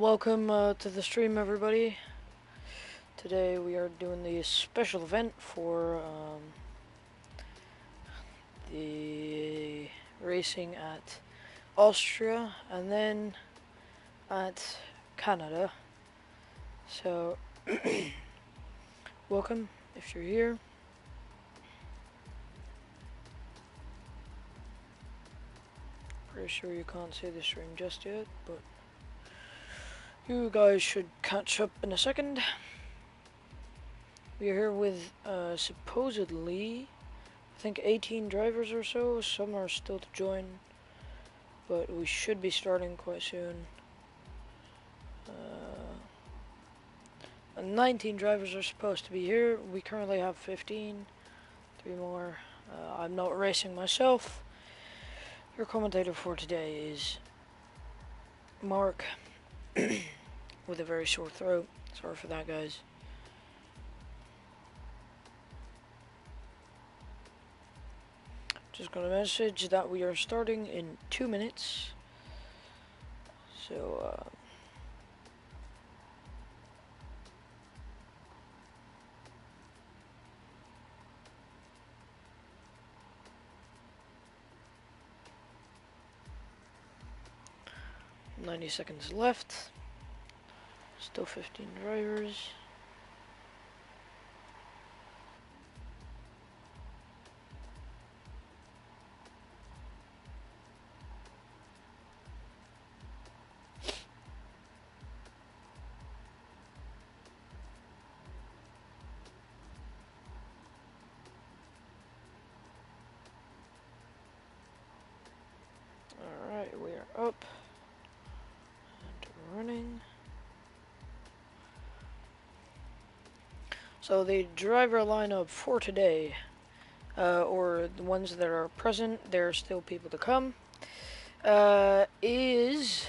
Welcome to the stream, everybody. Today we are doing the special event for the racing at Austria and then at Canada. So, welcome if you're here. Pretty sure you can't see the stream just yet, but you guys should catch up in a second. We are here with supposedly, I think 18 drivers or so. Some are still to join, but we should be starting quite soon. 19 drivers are supposed to be here. We currently have 15. 3 more. I'm not racing myself. Your commentator for today is Mark with a very sore throat. Sorry for that, guys. Just got a message that we are starting in 2 minutes. So, 90 seconds left. Still 15 drivers. Alright, we are up and running. So the driver lineup for today, or the ones that are present, there are still people to come, is,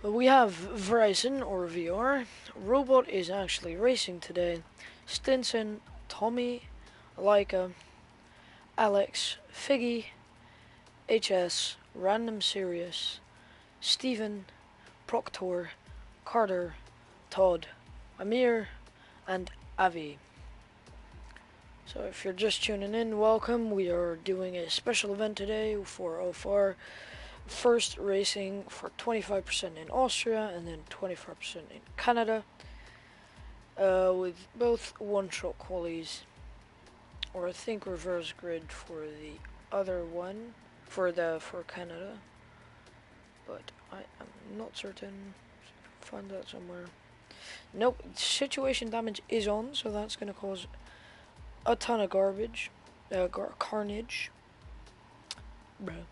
well, we have Verizon or VR. Robot is actually racing today. Stinson, Tommy, Leica, Alex, Figgy, HS, Random Serious, Steven, Proctor, Carter, Todd, Amir, and Avi. So if you're just tuning in, welcome. We are doing a special event today for OFR. First racing for 25% in Austria and then 25% in Canada, with both one-shot qualies, or I think reverse grid for the other one, for Canada, but I am not certain. Find that somewhere. Nope, situation damage is on, so that's gonna cause a ton of carnage. Bruh.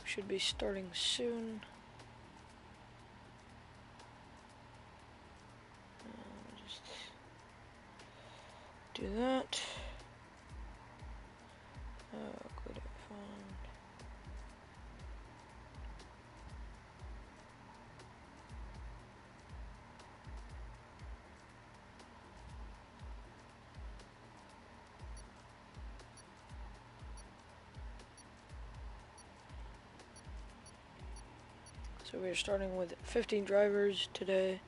Should be starting soon. Just do that. Good, fine. So we're starting with 15 drivers today.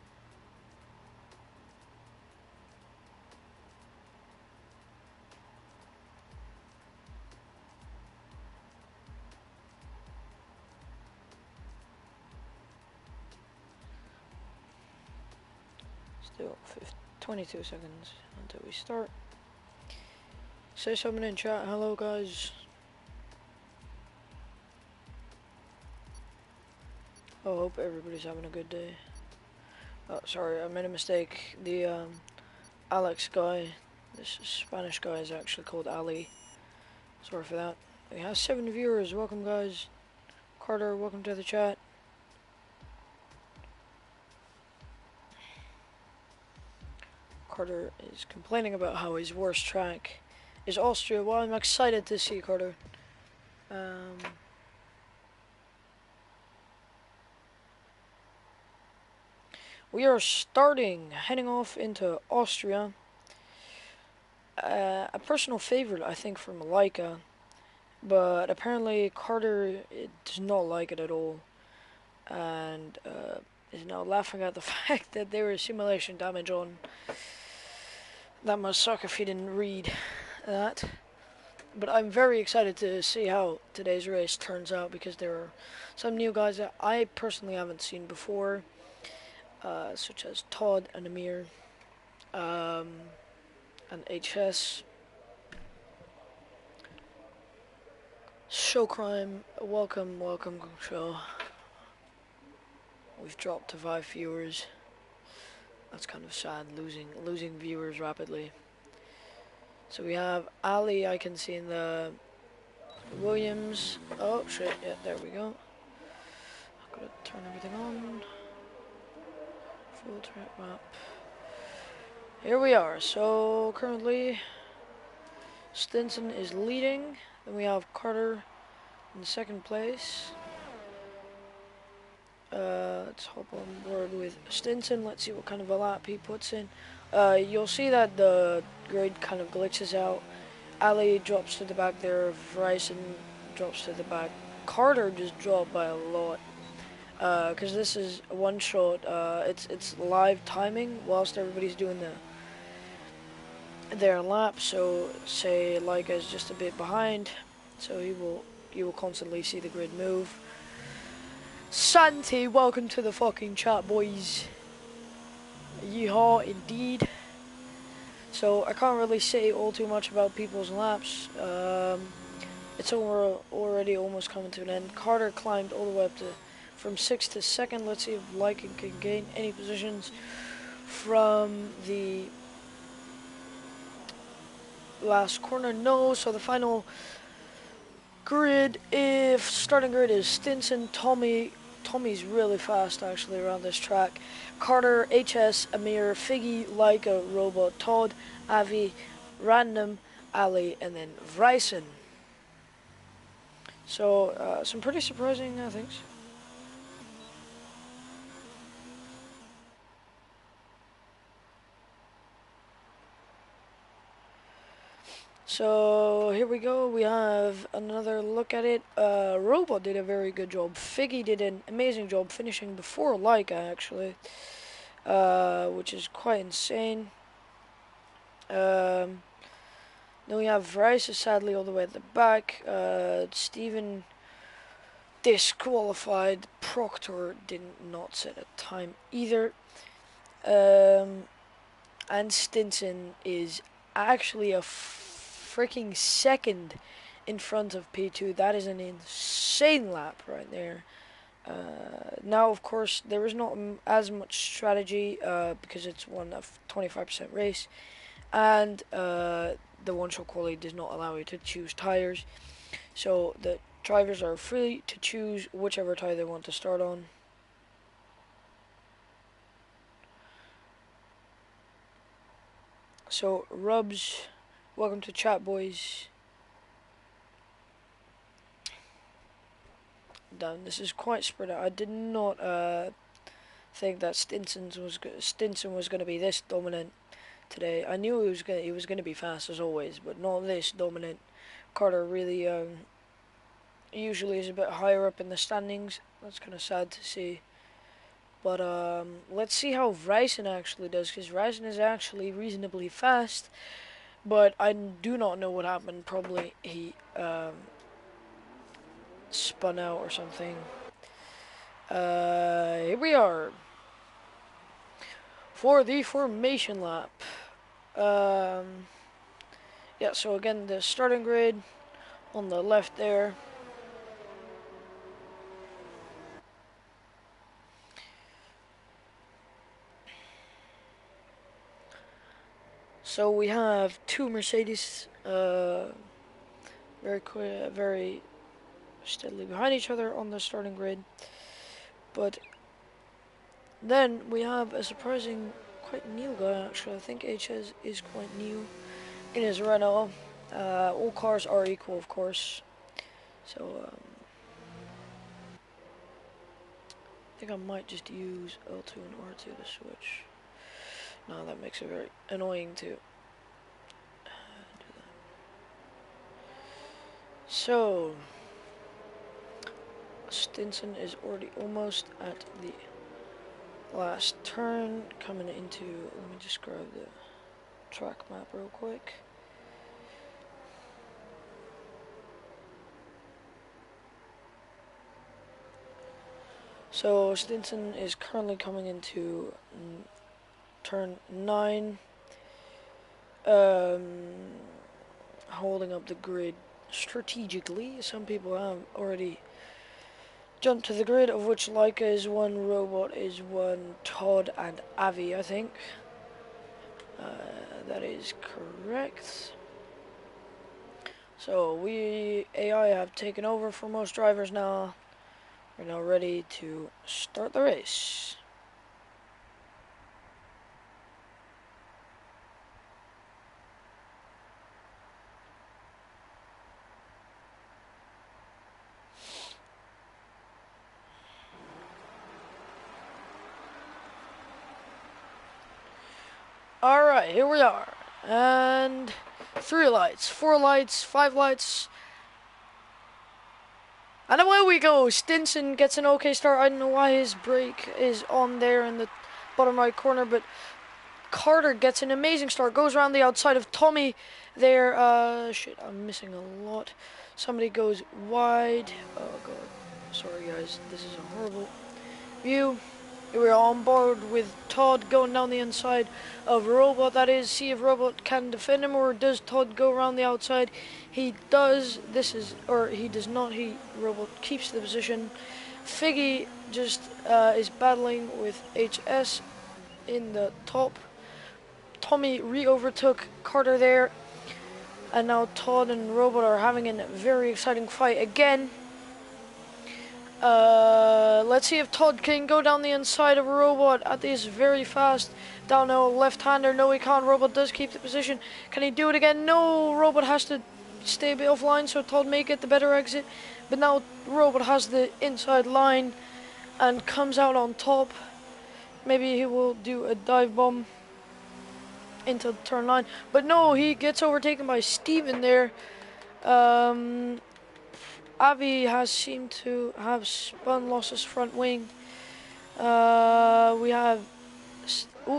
Still 22 seconds until we start. Say something in chat. Hello, guys. I hope everybody's having a good day. Oh, sorry, I made a mistake. The Alex guy, this Spanish guy, is actually called Ali. Sorry for that. We have 7 viewers. Welcome, guys. Carter, welcome to the chat. Carter is complaining about how his worst track is Austria. Well, I'm excited to see Carter. We are heading off into Austria. A personal favorite, I think, for Malika, but apparently Carter does not like it at all, and is now laughing at the fact that there is simulation damage on. That must suck if he didn't read that. But I'm very excited to see how today's race turns out because there are some new guys that I personally haven't seen before, such as Todd and Amir, and HS. Show crime, welcome, show. We've dropped to 5 viewers. That's kind of sad, losing viewers rapidly. So we have Ali, I can see in the Williams. Oh shit, yeah, there we go. I've got to turn everything on. Full track map. Here we are. So currently Stinson is leading. Then we have Carter in second place. Let's hop on board with Stinson. Let's see what kind of a lap he puts in. You'll see that the grid kind of glitches out. Ali drops to the back there. Bryson drops to the back. Carter just dropped by a lot. Because this is a one shot. It's live timing whilst everybody's doing their lap. So say Leica is just a bit behind. So you will constantly see the grid move. Santi, welcome to the fucking chat, boys. Yeehaw, indeed. So I can't really say all too much about people's laps. It's already almost coming to an end. Carter climbed all the way up from 6th to 2nd. Let's see if Lycan can gain any positions from the last corner. No, so the final grid, starting grid is Stinson, Tommy's really fast actually around this track. Carter, HS, Amir, Figgy, Leica, Robot, Todd, Avi, Random, Ali, and then Bryson. So some pretty surprising things. So here we go, we have another look at it. Robot did a very good job. Figgy did an amazing job finishing before Leica actually, which is quite insane. Then we have Bryce sadly all the way at the back. Steven disqualified. Proctor did not set a time either. And Stinson is actually a freaking second in front of P2. That is an insane lap right there. Now, of course, there is not as much strategy because it's one of 25% race, and the one-shot quality does not allow you to choose tires. So the drivers are free to choose whichever tire they want to start on. So, Rubs, welcome to chat, boys. Done. This is quite spread out. I did not think that Stinson was going to be this dominant today. I knew he was going to be fast as always, but not this dominant. Carter really usually is a bit higher up in the standings. That's kind of sad to see. But let's see how Bryson actually does, because Bryson is actually reasonably fast. But I do not know what happened. Probably he spun out or something. Here we are for the formation lap. Yeah, so again, the starting grid on the left there. So we have two Mercedes very steadily behind each other on the starting grid. But then we have a surprising, quite new guy actually. I think HS is quite new in his Renault. All cars are equal, of course. So I think I might just use L2 and R2 to switch. No, that makes it very annoying to do that. So, Stinson is already almost at the last turn, coming into, let me just grab the track map real quick. So Stinson is currently coming into turn 9, holding up the grid strategically. Some people have already jumped to the grid, of which Leica is one, Robot is one, Todd and Avi, I think. That is correct. So we AI have taken over for most drivers now. We're now ready to start the race. Alright, here we are. And 3 lights, 4 lights, 5 lights. And away we go. Stinson gets an okay start. I don't know why his brake is on there in the bottom right corner, but Carter gets an amazing start. Goes around the outside of Tommy there. Shit, I'm missing a lot. Somebody goes wide. Oh god. Sorry guys, this is a horrible view. We're on board with Todd going down the inside of Robot. That is, see if Robot can defend him, or does Todd go around the outside? He does. He does not. Robot keeps the position. Figgy just is battling with HS in the top. Tommy re-overtook Carter there, and now Todd and Robot are having a very exciting fight again. Let's see if Todd can go down the inside of Robot at this very fast downhill left-hander. No, he can't. Robot does keep the position. Can he do it again? No, Robot has to stay a bit offline, so Todd may get the better exit. But now Robot has the inside line and comes out on top. Maybe he will do a dive bomb into turn 9. But no, he gets overtaken by Steven there. Avi has seemed to have spun, lost his front wing. We have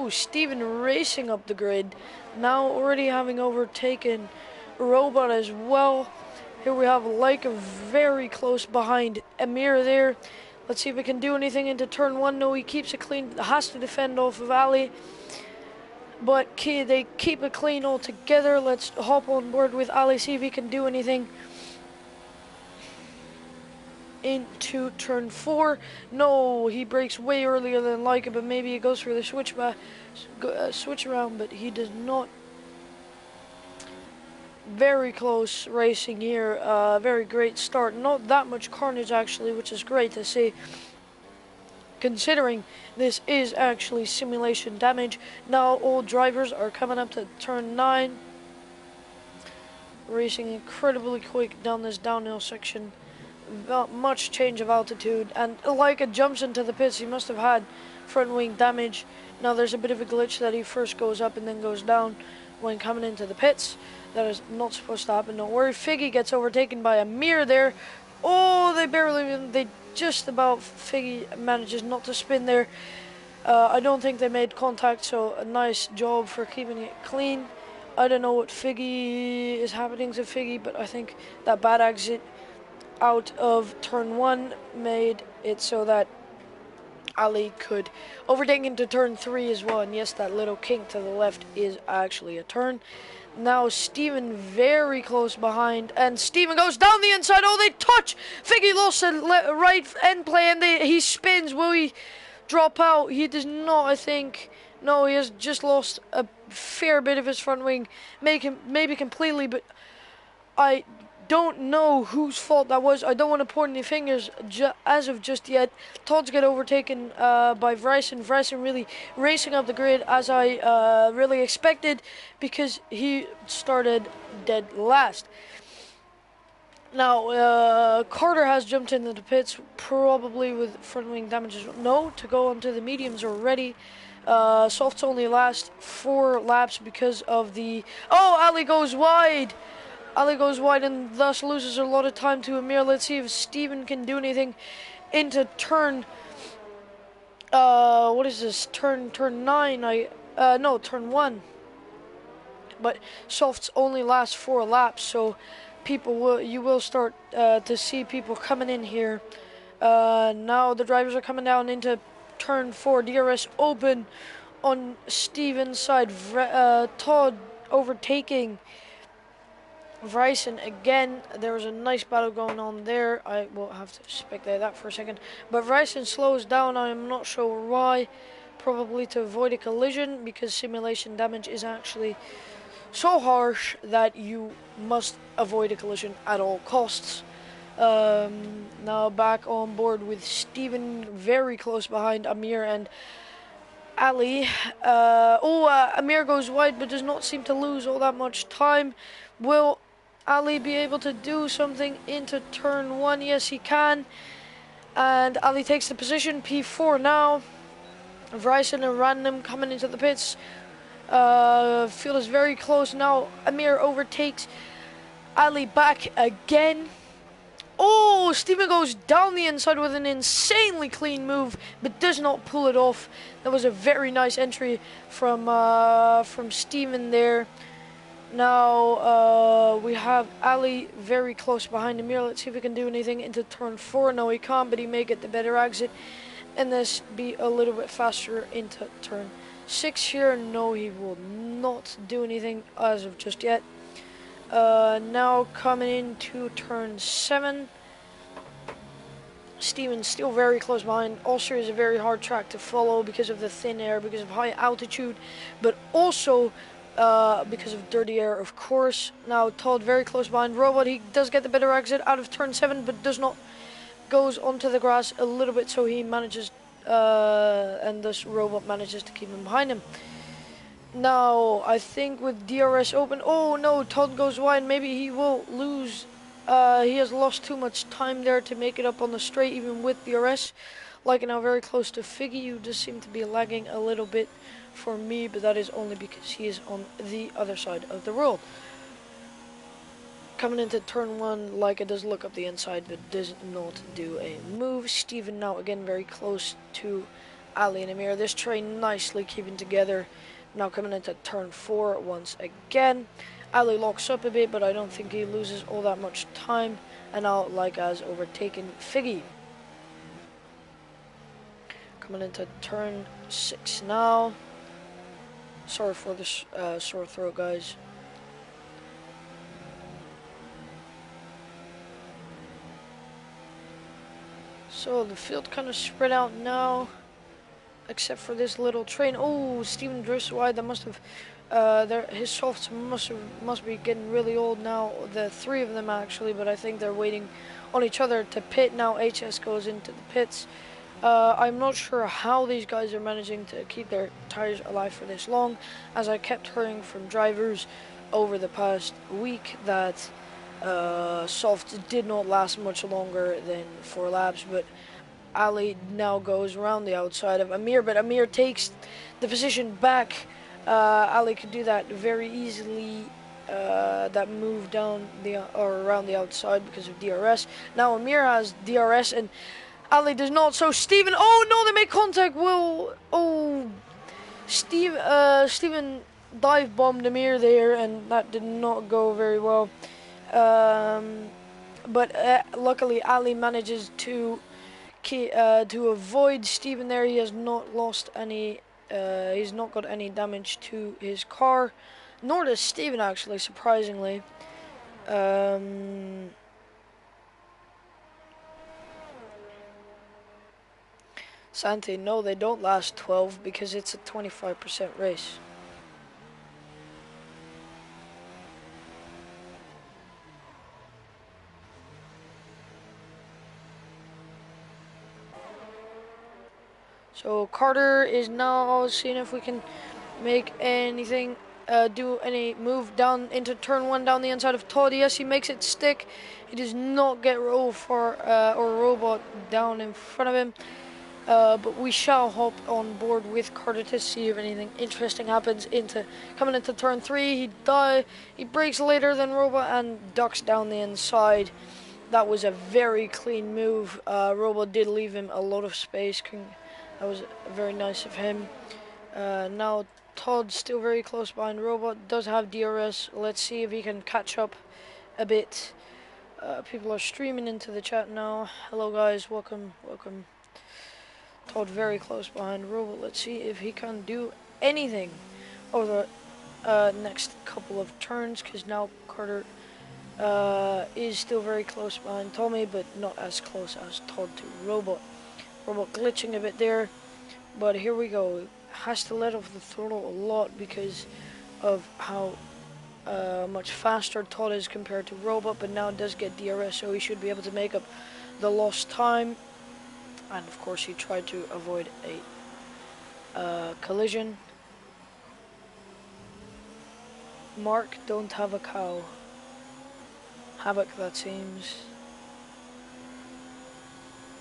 Steven racing up the grid, now already having overtaken Robot as well. Here we have Leica very close behind Amir there. Let's see if we can do anything into turn 1. No, he keeps it clean, has to defend off of Ali. But they keep it clean all together. Let's hop on board with Ali, see if he can do anything into turn 4. No, he brakes way earlier than Leica, but maybe he goes for the switch around, but he does not. Very close racing here. Very great start. Not that much carnage actually, which is great to see, considering this is actually simulation damage. Now all drivers are coming up to turn 9, racing incredibly quick down this downhill section. Not much change of altitude, and Leica jumps into the pits. He must have had front wing damage. Now there's a bit of a glitch that he first goes up and then goes down when coming into the pits. That is not supposed to happen. Don't worry. Figgy gets overtaken by Amir there. Oh, they just about. Figgy manages not to spin there. I don't think they made contact, so a nice job for keeping it clean. I don't know what Figgy is happening to Figgy, but I think that bad exit out of turn 1 made it so that Ali could overtake into turn 3 as well. And yes, that little kink to the left is actually a turn. Now Steven very close behind, and Steven goes down the inside. Oh, they touch. Figgy lost a right end play, and he spins. Will he drop out? He does not, I think. No, he has just lost a fair bit of his front wing. Maybe completely, but I don't know whose fault that was. I don't want to point any fingers as of just yet. Todd's get overtaken by Bryson. Bryson really racing up the grid as I really expected, because he started dead last. Now, Carter has jumped into the pits, probably with front wing damages. No, to go onto the mediums already. Softs only last 4 laps because of the... Oh, Ali goes wide! Ali goes wide and thus loses a lot of time to Amir. Let's see if Steven can do anything into turn... what is this? Turn 9, no, turn 1. But softs only last 4 laps, so you will start to see people coming in here. Now the drivers are coming down into turn 4. DRS open on Steven's side. Todd overtaking Bryson again. There was a nice battle going on there. I will have to speculate that for a second. But Bryson slows down. I'm not sure why. Probably to avoid a collision, because simulation damage is actually so harsh that you must avoid a collision at all costs. Now back on board with Steven, very close behind Amir and Ali. Amir goes wide but does not seem to lose all that much time. Will Ali be able to do something into turn 1? Yes, he can. And Ali takes the position, P4 now. Bryson and Random coming into the pits. Field is very close now. Amir overtakes Ali back again. Oh, Steven goes down the inside with an insanely clean move, but does not pull it off. That was a very nice entry from Steven there. Now we have Ali very close behind Amir. Let's see if he can do anything into turn 4. No, he can't, but he may get the better exit, and this be a little bit faster into turn 6 here. No, he will not do anything as of just yet. Now coming into turn 7. Steven's still very close behind. Austria is a very hard track to follow because of the thin air, because of high altitude, but also because of dirty air, of course. Now Todd very close behind. Robot, he does get the better exit out of turn 7, but does not. Goes onto the grass a little bit, so he manages, and this Robot manages to keep him behind him. Now, I think with DRS open, oh no, Todd goes wide. Maybe he will lose. He has lost too much time there to make it up on the straight, even with DRS. Like now, very close to Figgy, who does seem to be lagging a little bit for me, but that is only because he is on the other side of the world. Coming into turn 1, Leica does look up the inside, but does not do a move. Steven now again very close to Ali and Amir. This train nicely keeping together. Now coming into turn 4 once again. Ali locks up a bit, but I don't think he loses all that much time. And now Leica has overtaken Figgy. Coming into turn 6 now. Sorry for this sore throat, guys. So the field kind of spread out now, except for this little train. Oh, Steven drifts wide. That must have, his softs must be getting really old now. The 3 of them actually, but I think they're waiting on each other to pit now. HS goes into the pits. I'm not sure how these guys are managing to keep their tires alive for this long, as I kept hearing from drivers over the past week that softs did not last much longer than 4 laps, but Ali now goes around the outside of Amir, but Amir takes the position back. Ali could do that very easily, that move down or around the outside because of DRS. Now Amir has DRS and Ali does not, so Steven, oh no, they make contact. Steven dive bombed Amir there, and that did not go very well. But luckily Ali manages to avoid Steven there. He has not lost any, he's not got any damage to his car, nor does Steven actually, surprisingly. Santi, no, they don't last 12 because it's a 25% race. So Carter is now seeing if we can make anything do any move down into turn 1 down the inside of Todd. Yes, he makes it stick. He does not get OFR or Robot down in front of him. But we shall hop on board with Carter to see if anything interesting happens coming into turn 3. He breaks later than Robot and ducks down the inside. That was a very clean move. Robot did leave him a lot of space. That was very nice of him. Now Todd's still very close behind Robot. Does have DRS. Let's see if he can catch up a bit. People are streaming into the chat now. Hello guys, welcome. Todd very close behind Robot. Let's see if he can do anything over the next couple of turns, because now Carter is still very close behind Tommy, but not as close as Todd to Robot. Robot glitching a bit there, but here we go. Has to let off the throttle a lot because of how much faster Todd is compared to Robot, but now does get DRS, so he should be able to make up the lost time. And of course he tried to avoid a collision. Mark, don't have a cow. Havoc, that seems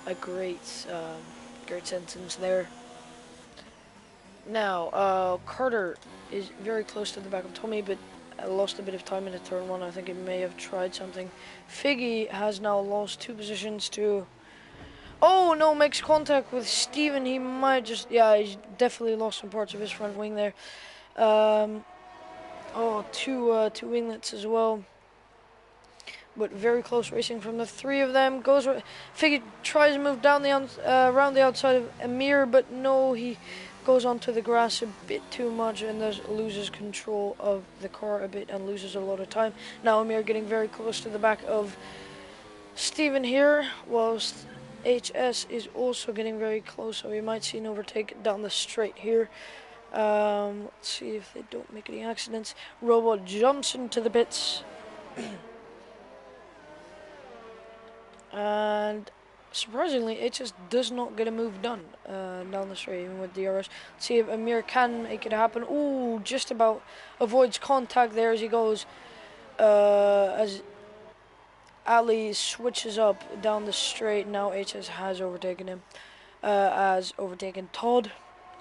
a great sentence there. Now, Carter is very close to the back of Tommy, but lost a bit of time in the turn 1. I think he may have tried something. Figgy has now lost 2 positions to... Oh no, makes contact with Steven. He might just... Yeah, he's definitely lost some parts of his front wing there. Two winglets as well. But very close racing from the 3 of them. Figgy tries to move down around the outside of Amir, but no, he goes onto the grass a bit too much and thus loses control of the car a bit and loses a lot of time. Now Amir getting very close to the back of Steven here, whilst HS is also getting very close, so we might see an overtake down the straight here. Let's see if they don't make any accidents. Robot jumps into the pits. And surprisingly, it just does not get a move done down the straight, even with DRS. Let's see if Amir can make it happen. Ooh, just about avoids contact there as he goes. As Ali switches up down the straight. Now HS has overtaken him. Has overtaken Todd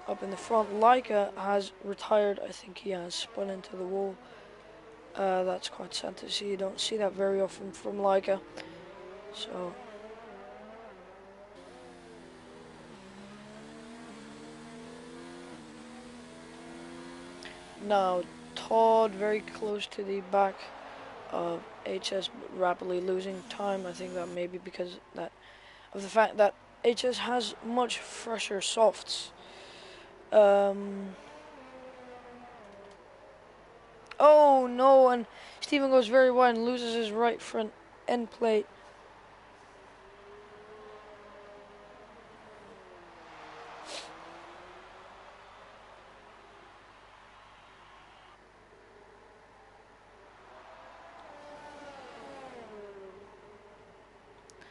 up in the front. Leica has retired. I think he has spun into the wall. That's quite sad to see. You don't see that very often from Leica. So now Todd very close to the back of HS, rapidly losing time. I think that may be because of the fact that HS has much fresher softs. Oh no, and Steven goes very wide and loses his right front end plate.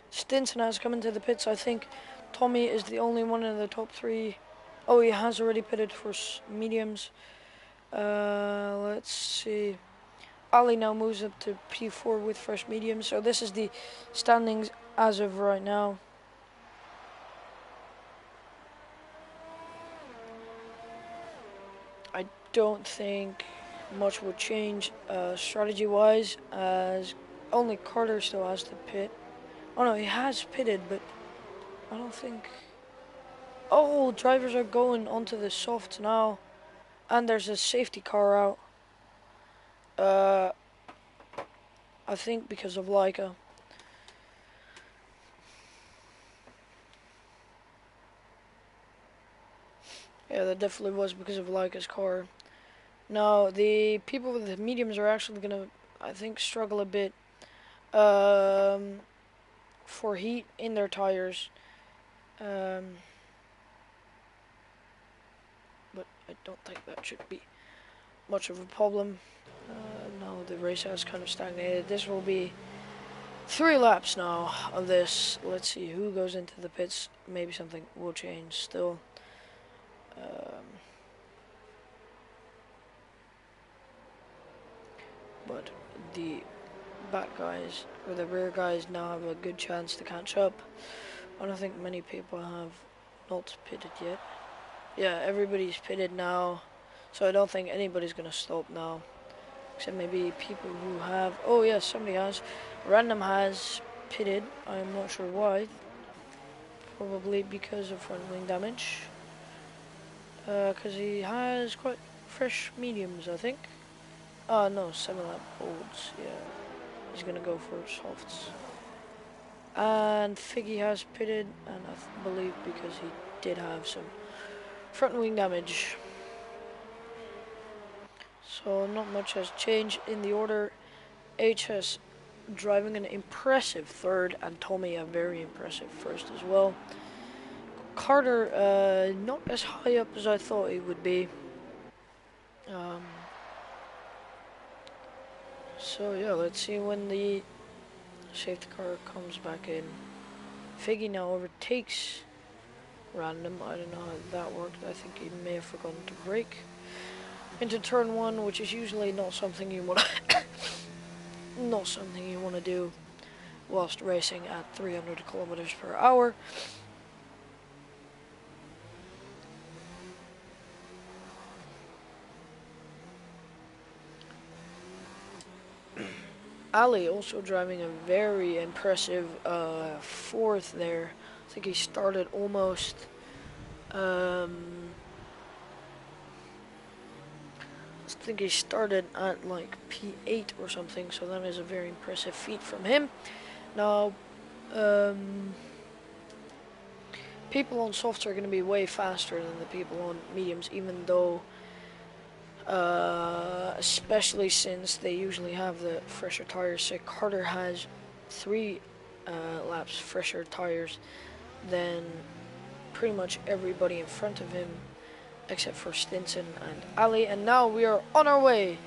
Stinson has come into the pits. I think Tommy is the only one in the top 3. Oh, he has already pitted for mediums. Let's see. Ali now moves up to P4 with fresh mediums. So this is the standings as of right now. I don't think much would change strategy-wise, as only Carter still has to pit. Oh no, he has pitted, but I don't think... Oh, drivers are going onto the softs now. And there's a safety car out. I think because of Leica. Yeah, that definitely was because of Leica's car. Now, the people with the mediums are actually gonna, I think, struggle a bit. For heat in their tires, but I don't think that should be much of a problem. No, the race has kind of stagnated. This will be 3 laps now of this. Let's see who goes into the pits. Maybe something will change still. but the back guys, or the rear guys, now have a good chance to catch up. I don't think many people have not pitted yet. Yeah, everybody's pitted now, so I don't think anybody's gonna stop now, except maybe people who have. Oh yes, somebody has. Random has pitted. I'm not sure why. Probably because of front wing damage. Because he has quite fresh mediums, I think. No, 7-lap olds. Yeah, he's gonna go for softs. And Figgy has pitted, and I believe because he did have some front wing damage. So not much has changed in the order. H has driving an impressive third, and Tommy a very impressive first as well. Carter not as high up as I thought he would be. So yeah, let's see when the safety car comes back in. Figgy now overtakes Random. I don't know how that worked. I think he may have forgotten to brake into turn one, which is usually not something you want to do whilst racing at 300 kilometers per hour. Ali also driving a very impressive fourth there. I think he started almost I think he started at like P8 or something, so that is a very impressive feat from him. Now, people on softs are going to be way faster than the people on mediums, even though, especially since they usually have the fresher tires. So Carter has 3 laps fresher tires than pretty much everybody in front of him, except for Stinson and Ali. And now we are on our way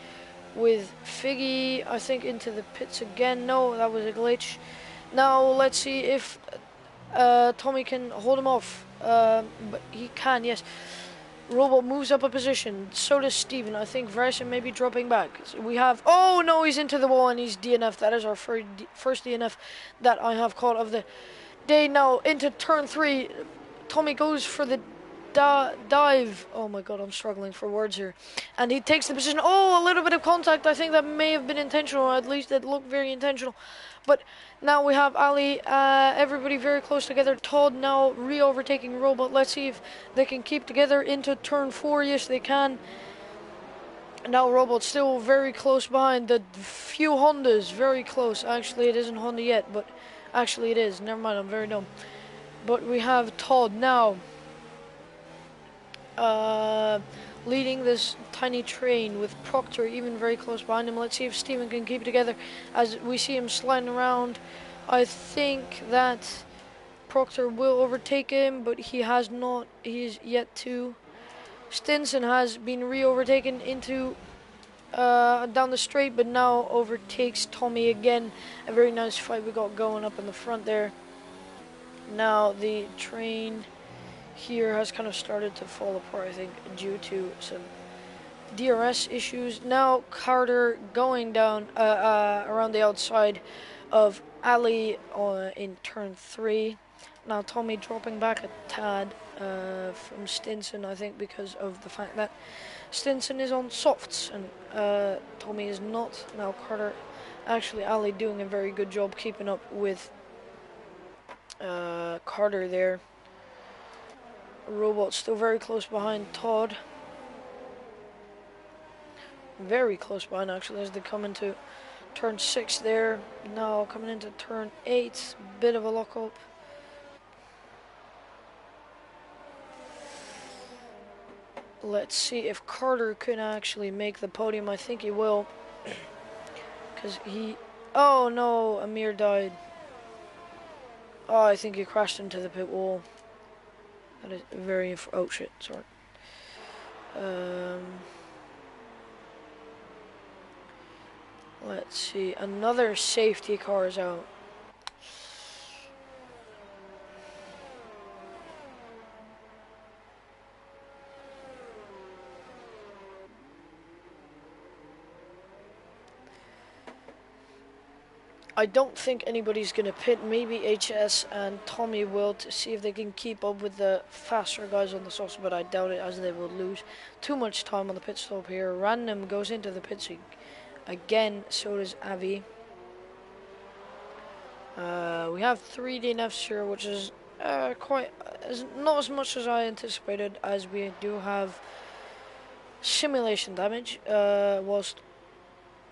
with Figgy, I think, into the pits again. No, that was a glitch. Now let's see if Tommy can hold him off. But he can, yes. Robot moves up a position. So does Steven. I think Bryson may be dropping back. So we have. Oh no, he's into the wall and he's DNF. That is our first DNF that I have caught of the day. Now into turn 3. Tommy goes for the dive. Oh my god, I'm struggling for words here. And he takes the position. Oh, a little bit of contact. I think that may have been intentional. At least it looked very intentional. But now we have Ali, everybody very close together. Todd now re-overtaking Robot. Let's see if they can keep together into turn 4. Yes, they can. Now Robot still very close behind. The few Hondas, very close. Actually, it isn't Honda yet, but actually it is. Never mind, I'm very dumb. But we have Todd now leading this tiny train with Proctor even very close behind him. Let's see if Steven can keep it together as we see him sliding around. I think that Proctor will overtake him, but he has not. He is yet to. Stinson has been re-overtaken into down the straight, but now overtakes Tommy again. A very nice fight we got going up in the front there. Now the train here has kind of started to fall apart, I think, due to some DRS issues. Now Carter going down around the outside of Ali in turn 3. Now Tommy dropping back a tad from Stinson, I think, because of the fact that Stinson is on softs and Tommy is not. Now Carter, actually Ali doing a very good job keeping up with Carter there. Robot still very close behind Todd. Very close behind, actually, as they come into turn 6 there. Now coming into turn 8. Bit of a lock-up. Let's see if Carter can actually make the podium. I think he will. Because he... Oh no, Amir died. Oh, I think he crashed into the pit wall. That is very... Oh shit, sorry. Let's see. Another safety car is out. I don't think anybody's going to pit. Maybe HS and Tommy will, to see if they can keep up with the faster guys on the softs, but I doubt it, as they will lose too much time on the pit stop here. Random goes into the pit again, so does Avi. We have 3 DNFs here, which is not as much as I anticipated, as we do have simulation damage, whilst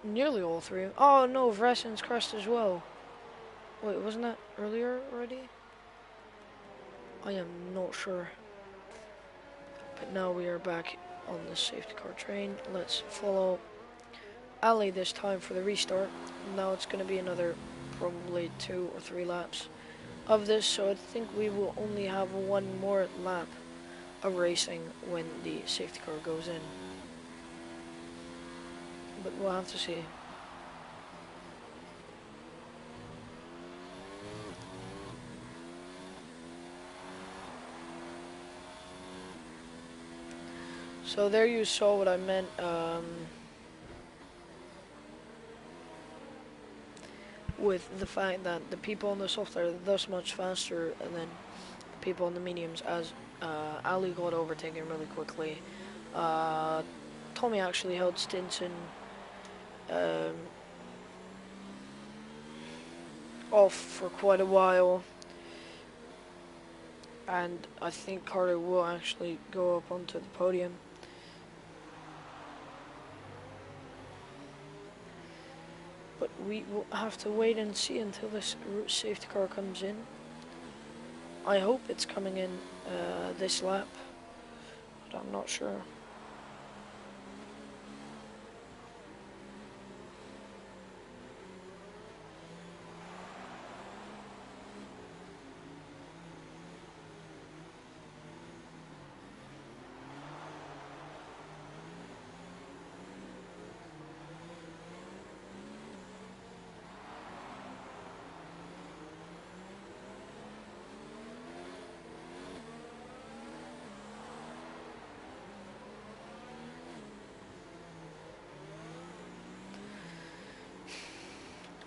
nearly all 3. Oh no, Vresen's crashed as well. Wait, wasn't that earlier already? I am not sure. But now we are back on the safety car train. Let's follow Ali this time for the restart. Now it's going to be another probably 2 or 3 laps of this, so I think we will only have 1 more lap of racing when the safety car goes in. But we'll have to see. So there you saw what I meant. With the fact that the people on the soft are thus much faster than people on the mediums, as Ali got overtaken really quickly. Tommy actually held Stinson off for quite a while, and I think Carter will actually go up onto the podium. But we will have to wait and see until this safety car comes in. I hope it's coming in this lap, but I'm not sure.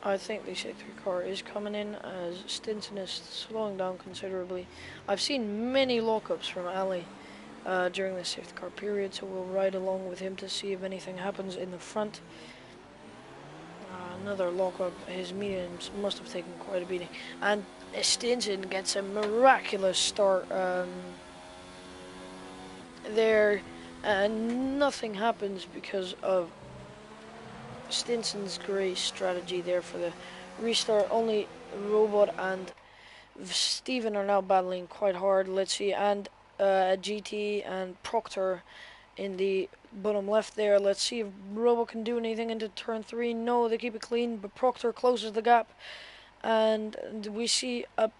I think the safety car is coming in, as Stinson is slowing down considerably. I've seen many lockups from Ali during the safety car period, so we'll ride along with him to see if anything happens in the front. Another lockup. His mediums must have taken quite a beating, and Stinson gets a miraculous start there, and nothing happens because of Stinson's great strategy there for the restart. Only Robot and Steven are now battling quite hard. Let's see, and GT and Proctor in the bottom left there. Let's see if Robot can do anything into turn 3. No, they keep it clean, but Proctor closes the gap, and we see a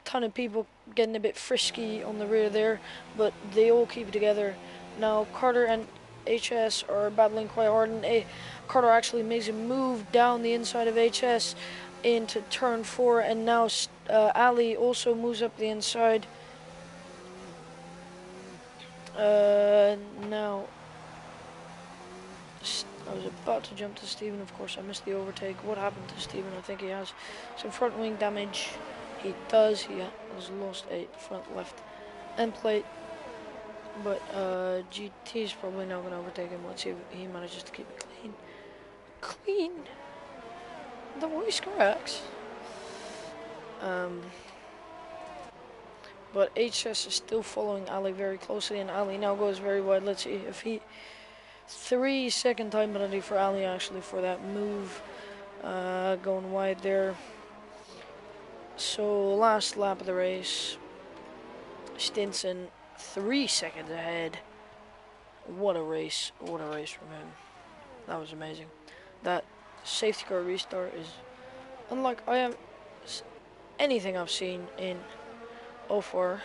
ton of people getting a bit frisky on the rear there, but they all keep it together. Now Carter and HS are battling quite hard, and Carter actually makes a move down the inside of HS into turn 4, and now Ali also moves up the inside. Now I was about to jump to Steven, of course I missed the overtake. What happened to Steven? I think he has some front wing damage. He does. He has lost a front left end plate. But GT is probably now going to overtake him. Let's see if he manages to keep it clean. Clean? The voice cracks. But HS is still following Ali very closely, and Ali now goes very wide. Let's see if he... 3-second time penalty for Ali actually for that move. Going wide there. So last lap of the race. Stinson 3 seconds ahead. What a race. What a race from him. That was amazing. That safety car restart is unlike anything I've seen in OFR.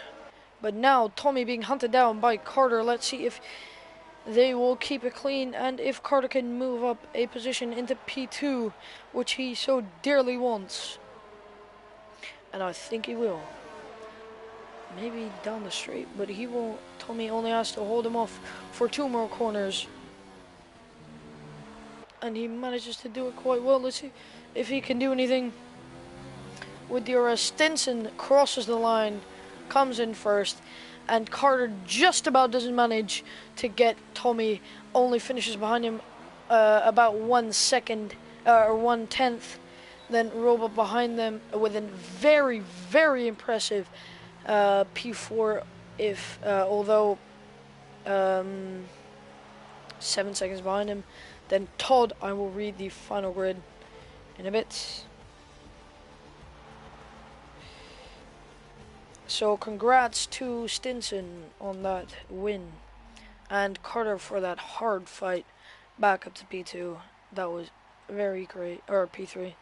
But now Tommy being hunted down by Carter. Let's see if they will keep it clean, and if Carter can move up a position into P2, which he so dearly wants. And I think he will. Maybe down the straight, but he won't. Tommy only has to hold him off for 2 more corners. And he manages to do it quite well. Let's see if he can do anything with DRS. Stinson crosses the line, comes in first, and Carter just about doesn't manage to get Tommy, only finishes behind him about 1 second, or 1/10. Then Robot behind them with a very, very impressive P4, if although 7 seconds behind him. Then Todd, I will read the final grid in a bit. So congrats to Stinson on that win, and Carter for that hard fight back up to P2. That was very great, or P3.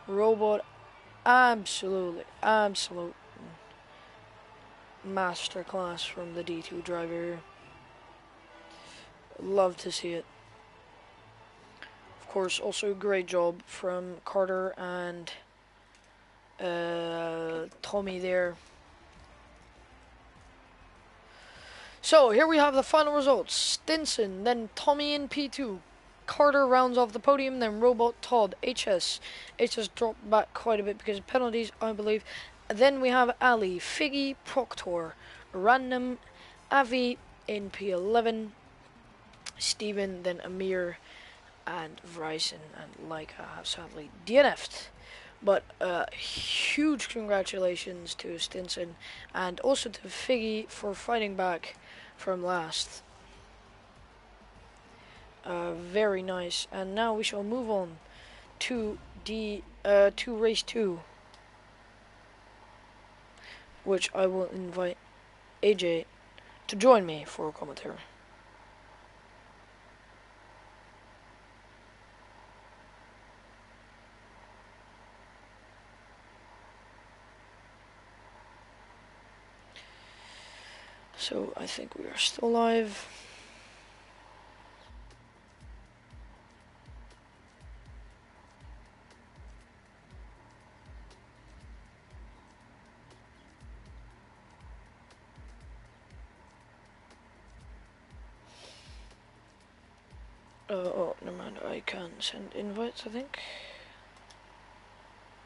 Robot, absolute masterclass from the D2 driver. Love to see it. Of course, also great job from Carter and Tommy there. So here we have the final results. Stinson, then Tommy in P2. Carter rounds off the podium, then Robot, Todd, HS. HS dropped back quite a bit because of penalties, I believe. Then we have Ali, Figgy, Proctor, Random, Avi in P11, Steven, then Amir, and Bryson and Leica have sadly DNF'd. But huge congratulations to Stinson and also to Figgy for fighting back from last. Very nice. And now we shall move on to to race 2, which I will invite AJ to join me for a commentary. So I think we are still live. Oh, never mind. I can send invites, I think.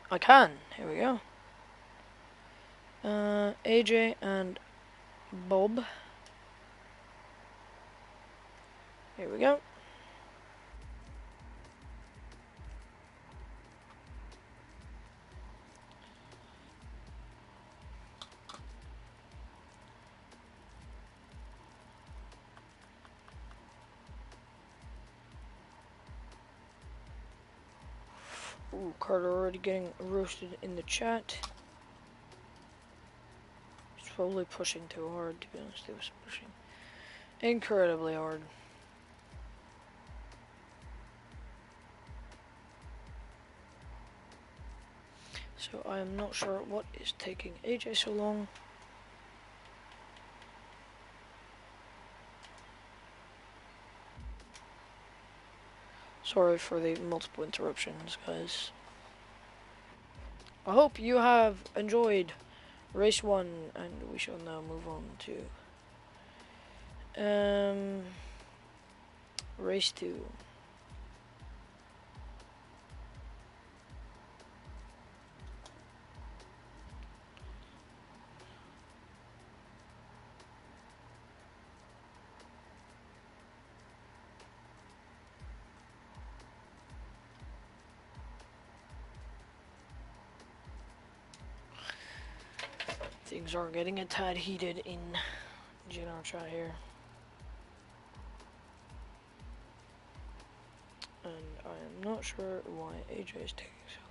I can. Here we go. AJ and Bob. Here we go. Ooh, Carter already getting roasted in the chat. He's probably pushing too hard, to be honest. He was pushing incredibly hard. So I am not sure what is taking AJ so long. Sorry for the multiple interruptions, guys. I hope you have enjoyed race 1, and we shall now move on to race 2. Things are getting a tad heated in GNR chat here. And I am not sure why AJ is taking so long.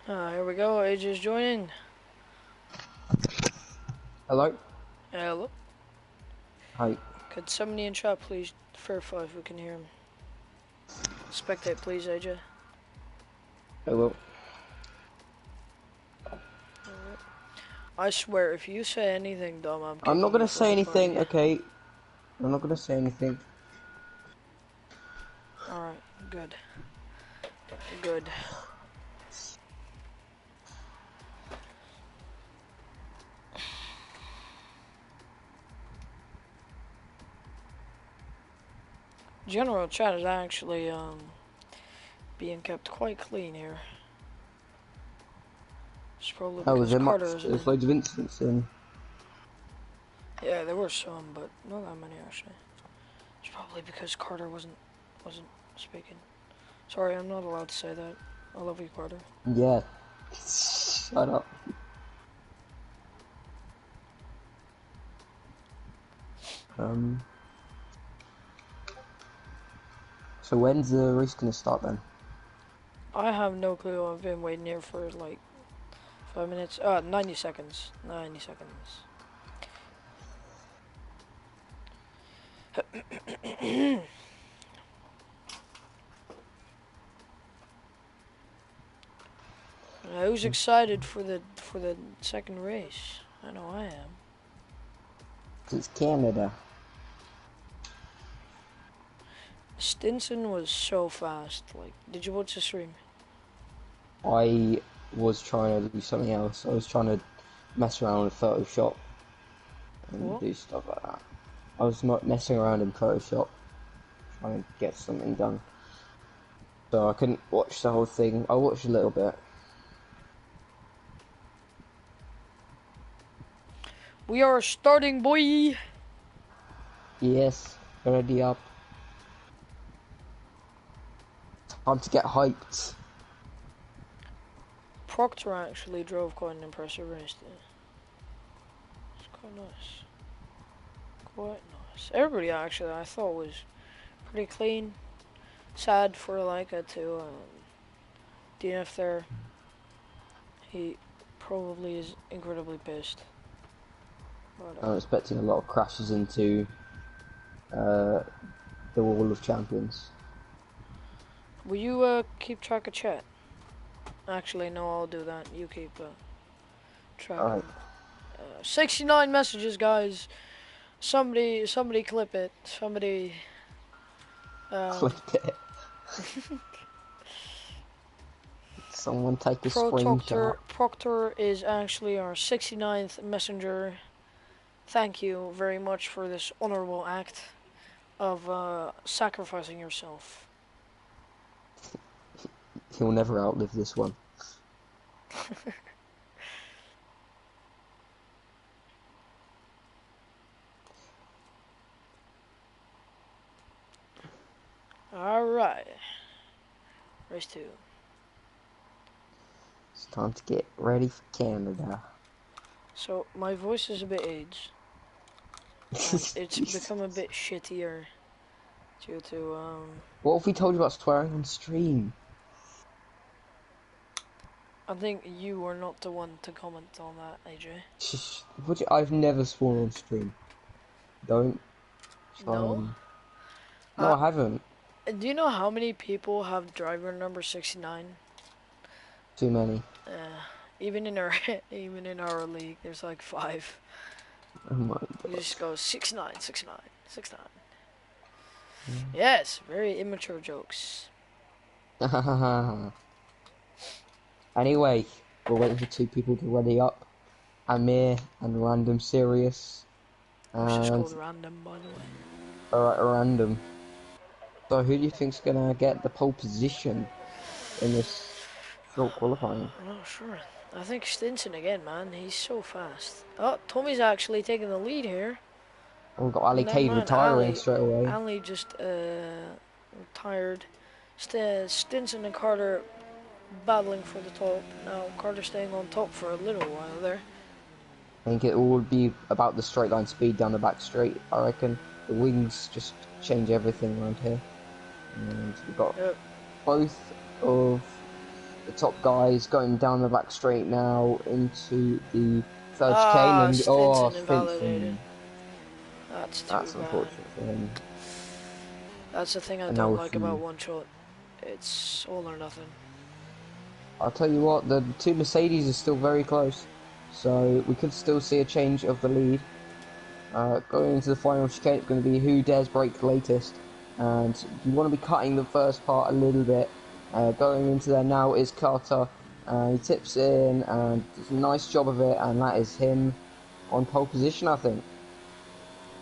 Here we go. AJ's joining. Hello? Hello. Hi. Could somebody in chat please verify if we can hear him? Spectate, please, AJ. Hello. I swear, if you say anything dumb, I'm I'm not kicking you gonna from say the anything, party. okay? I'm not gonna say anything. Alright, good. Good. General chat is actually being kept quite clean here. It's probably Oh, was because there much? Carter isn't There's in. loads of incidents in. Yeah, there were some, but not that many actually. It's probably because Carter wasn't speaking. Sorry, I'm not allowed to say that. I love you, Carter. Yeah. Shut up. So when's the race gonna start then? I have no clue. I've been waiting here for like 5 minutes. 90 seconds. 90 seconds. Who's excited for the second race? I know I am. It's Canada. Stinson was so fast. Like, did you watch the stream? I was trying to do something else. I was trying to mess around with Photoshop and What? do stuff like that. I was not messing around in Photoshop, trying to get something done. So I couldn't watch the whole thing. I watched a little bit. We are starting, boy. Yes, ready up. Time to get hyped. Proctor actually drove quite an impressive race there. It's quite nice. Quite nice. Everybody actually I thought was pretty clean. Sad for Leica to DNF there. He probably is incredibly pissed. But, I'm expecting a lot of crashes into the Wall of Champions. will you keep track of chat? Actually, no, I'll do that. You keep track Alright. of 69 messages, guys. Somebody clip it. Somebody. Clip it. Someone take a screenshot. Proctor is actually our 69th messenger. Thank you very much for this honorable act of sacrificing yourself. He'll never outlive this one. Alright. Race 2. It's time to get ready for Canada. So, my voice is a bit aged. And it's become a bit shittier due to, What if we told you about swearing on stream? I think you were not the one to comment on that, AJ. I've never sworn on stream. Don't try No? and... No, I haven't. Do you know how many people have driver number 69? Too many. Even in our even in our league, there's like 5. Oh my You god. just go 69, 69, 69. Yes, very immature jokes. Anyway, we're waiting for 2 people to ready up. Amir and Random Serious. Which is And... called random, by the way. Alright, Random. So who do you think's gonna get the pole position in this short qualifying? I'm not sure. I think Stinson again, man. He's so fast. Oh, Tommy's actually taking the lead here. And we've got Ali Never Cade mind, retiring straight away. Ali just retired. Stinson and Carter battling for the top. Now Carter staying on top for a little while there. I think it will be about the straight line speed down the back straight, I reckon. The wings just change everything around here. And we've got both of the top guys going down the back straight now into the third chicane, Ah, and oh, Stinson invalidated. Stinson. That's too That's bad. unfortunate for him. That's the thing I And now don't we're like about through. one shot. It's all or nothing. I'll tell you what, the two Mercedes are still very close, so we could still see a change of the lead. Going into the final chicane, it's going to be who dares break latest, and you want to be cutting the first part a little bit. Going into there now is Carter, he tips in and does a nice job of it, and that is him on pole position, I think.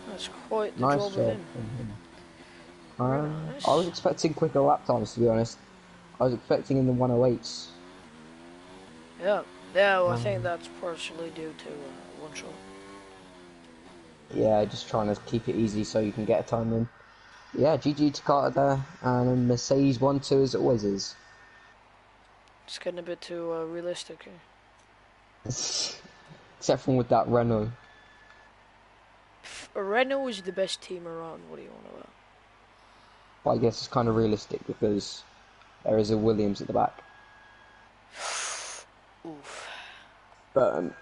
That's quite the Nice job of job him. from him. Very I was nice. expecting quicker lap times, to be honest. I was expecting in the 108s. Yeah. Yeah, well, I think Um, that's partially due to one shot. yeah, just trying to keep it easy so you can get a time in. Yeah, GG to Carter there, and Mercedes 1-2 as it always is. It's getting a bit too realistic here. Except from with that Renault. Renault is the best team around. What do you want about? But I guess it's kind of realistic because there is a Williams at the back. Oof. But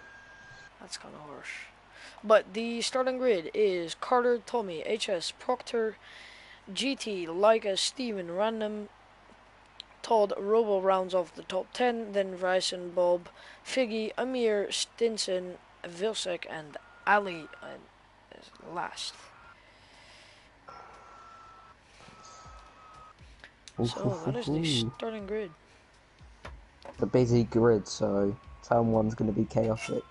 That's kind of harsh. But the starting grid is Carter, Tommy, HS, Proctor, GT, Leica, Steven, Random, Todd, Robo rounds off the top 10, then Bryson, Bob, Figgy, Amir, Stinson, Vilsek, and Ali is last. So that is the starting grid. the busy grid, so turn one's going to be chaotic.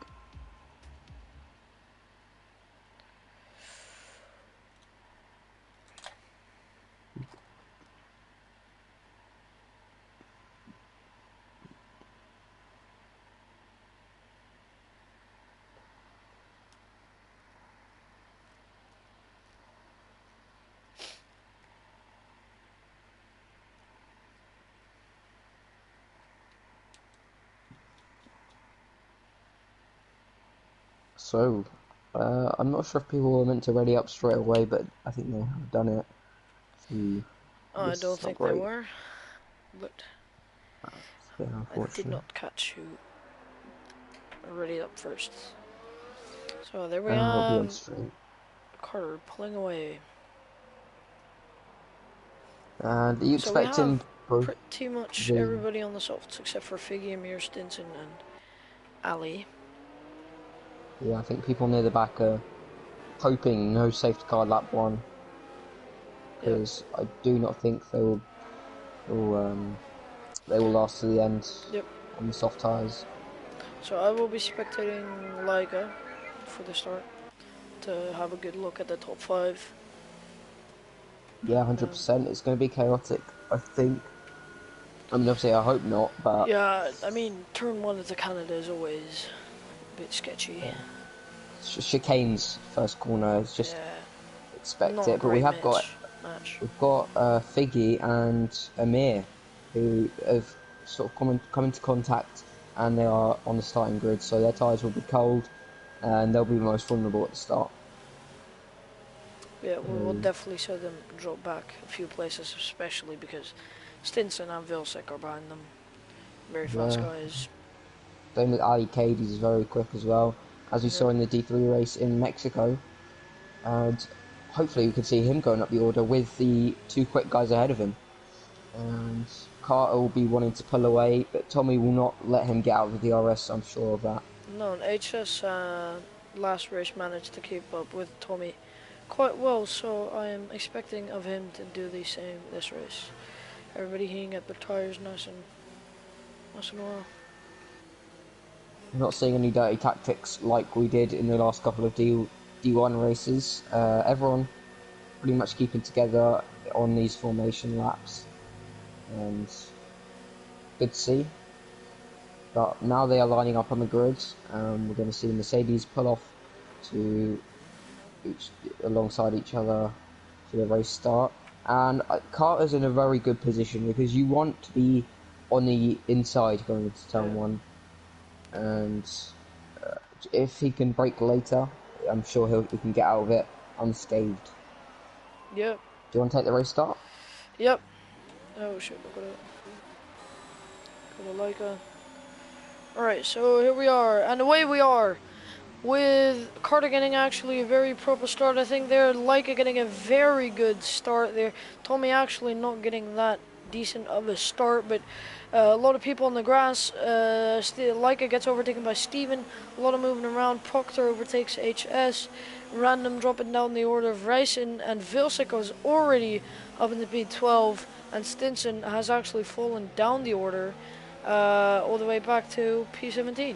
So, I'm not sure if people were meant to ready up straight away, but I think they have done it. I This don't is not think they great. were, but It's a bit I did unfortunate. not catch who ready up first. So there we And we'll be on have straight. Carter pulling away. And are you So we expecting have both pretty much the... everybody on the softs except for Figgy, Amir, Stinson, and Ali. Yeah, I think people near the back are hoping no safety car lap one, Yep. because I do not think they will last to the end Yep. on the soft tyres. So I will be spectating Leica for the start to have a good look at the top 5. Yeah, Um, 100%. It's going to be chaotic, I think. I mean, obviously, I hope not, but yeah, I mean, turn 1 into Canada is always a bit sketchy. yeah. Chicane's first corner is just Yeah, expect not a it. But we great have got match. we've got Figgy and Amir who have sort of come into contact, and they are on the starting grid, so their tyres will be cold, and they'll be most vulnerable at the start. Yeah, we will So, definitely see them drop back a few places, especially because Stinson and Vilsek are behind them. Very fast yeah, guys. same with Ali Cade, he's very quick as well, as we Yep. saw in the D3 race in Mexico, and hopefully we can see him going up the order with the two quick guys ahead of him. And Carter will be wanting to pull away, but Tommy will not let him get out of the DRS, I'm sure of that. No, and HS last race managed to keep up with Tommy quite well, so I am expecting of him to do the same this race. Everybody heating up their tires nice and well. I'm not seeing any dirty tactics like we did in the last couple of D1 races. Everyone pretty much keeping together on these formation laps, and good to see. But now they are lining up on the grid. We're going to see Mercedes pull off to alongside each other for the race start. And Carter's in a very good position because you want to be on the inside going into turn Yeah. one, and if he can brake later, I'm sure he can get out of it unscathed. Yep. Do you want to take the race start? Yep. Oh shit, look at it. for the Leica. Alright, so here we are, and away we are, with Carter getting actually a very proper start, I think there. Leica getting a very good start there. Tommy actually not getting that decent of a start, but a lot of people on the grass. Leica gets overtaken by Steven. A lot of moving around. Proctor overtakes HS. Random dropping down the order of Ryson, and Vilsik was already up in the P12, and Stinson has actually fallen down the order all the way back to P17.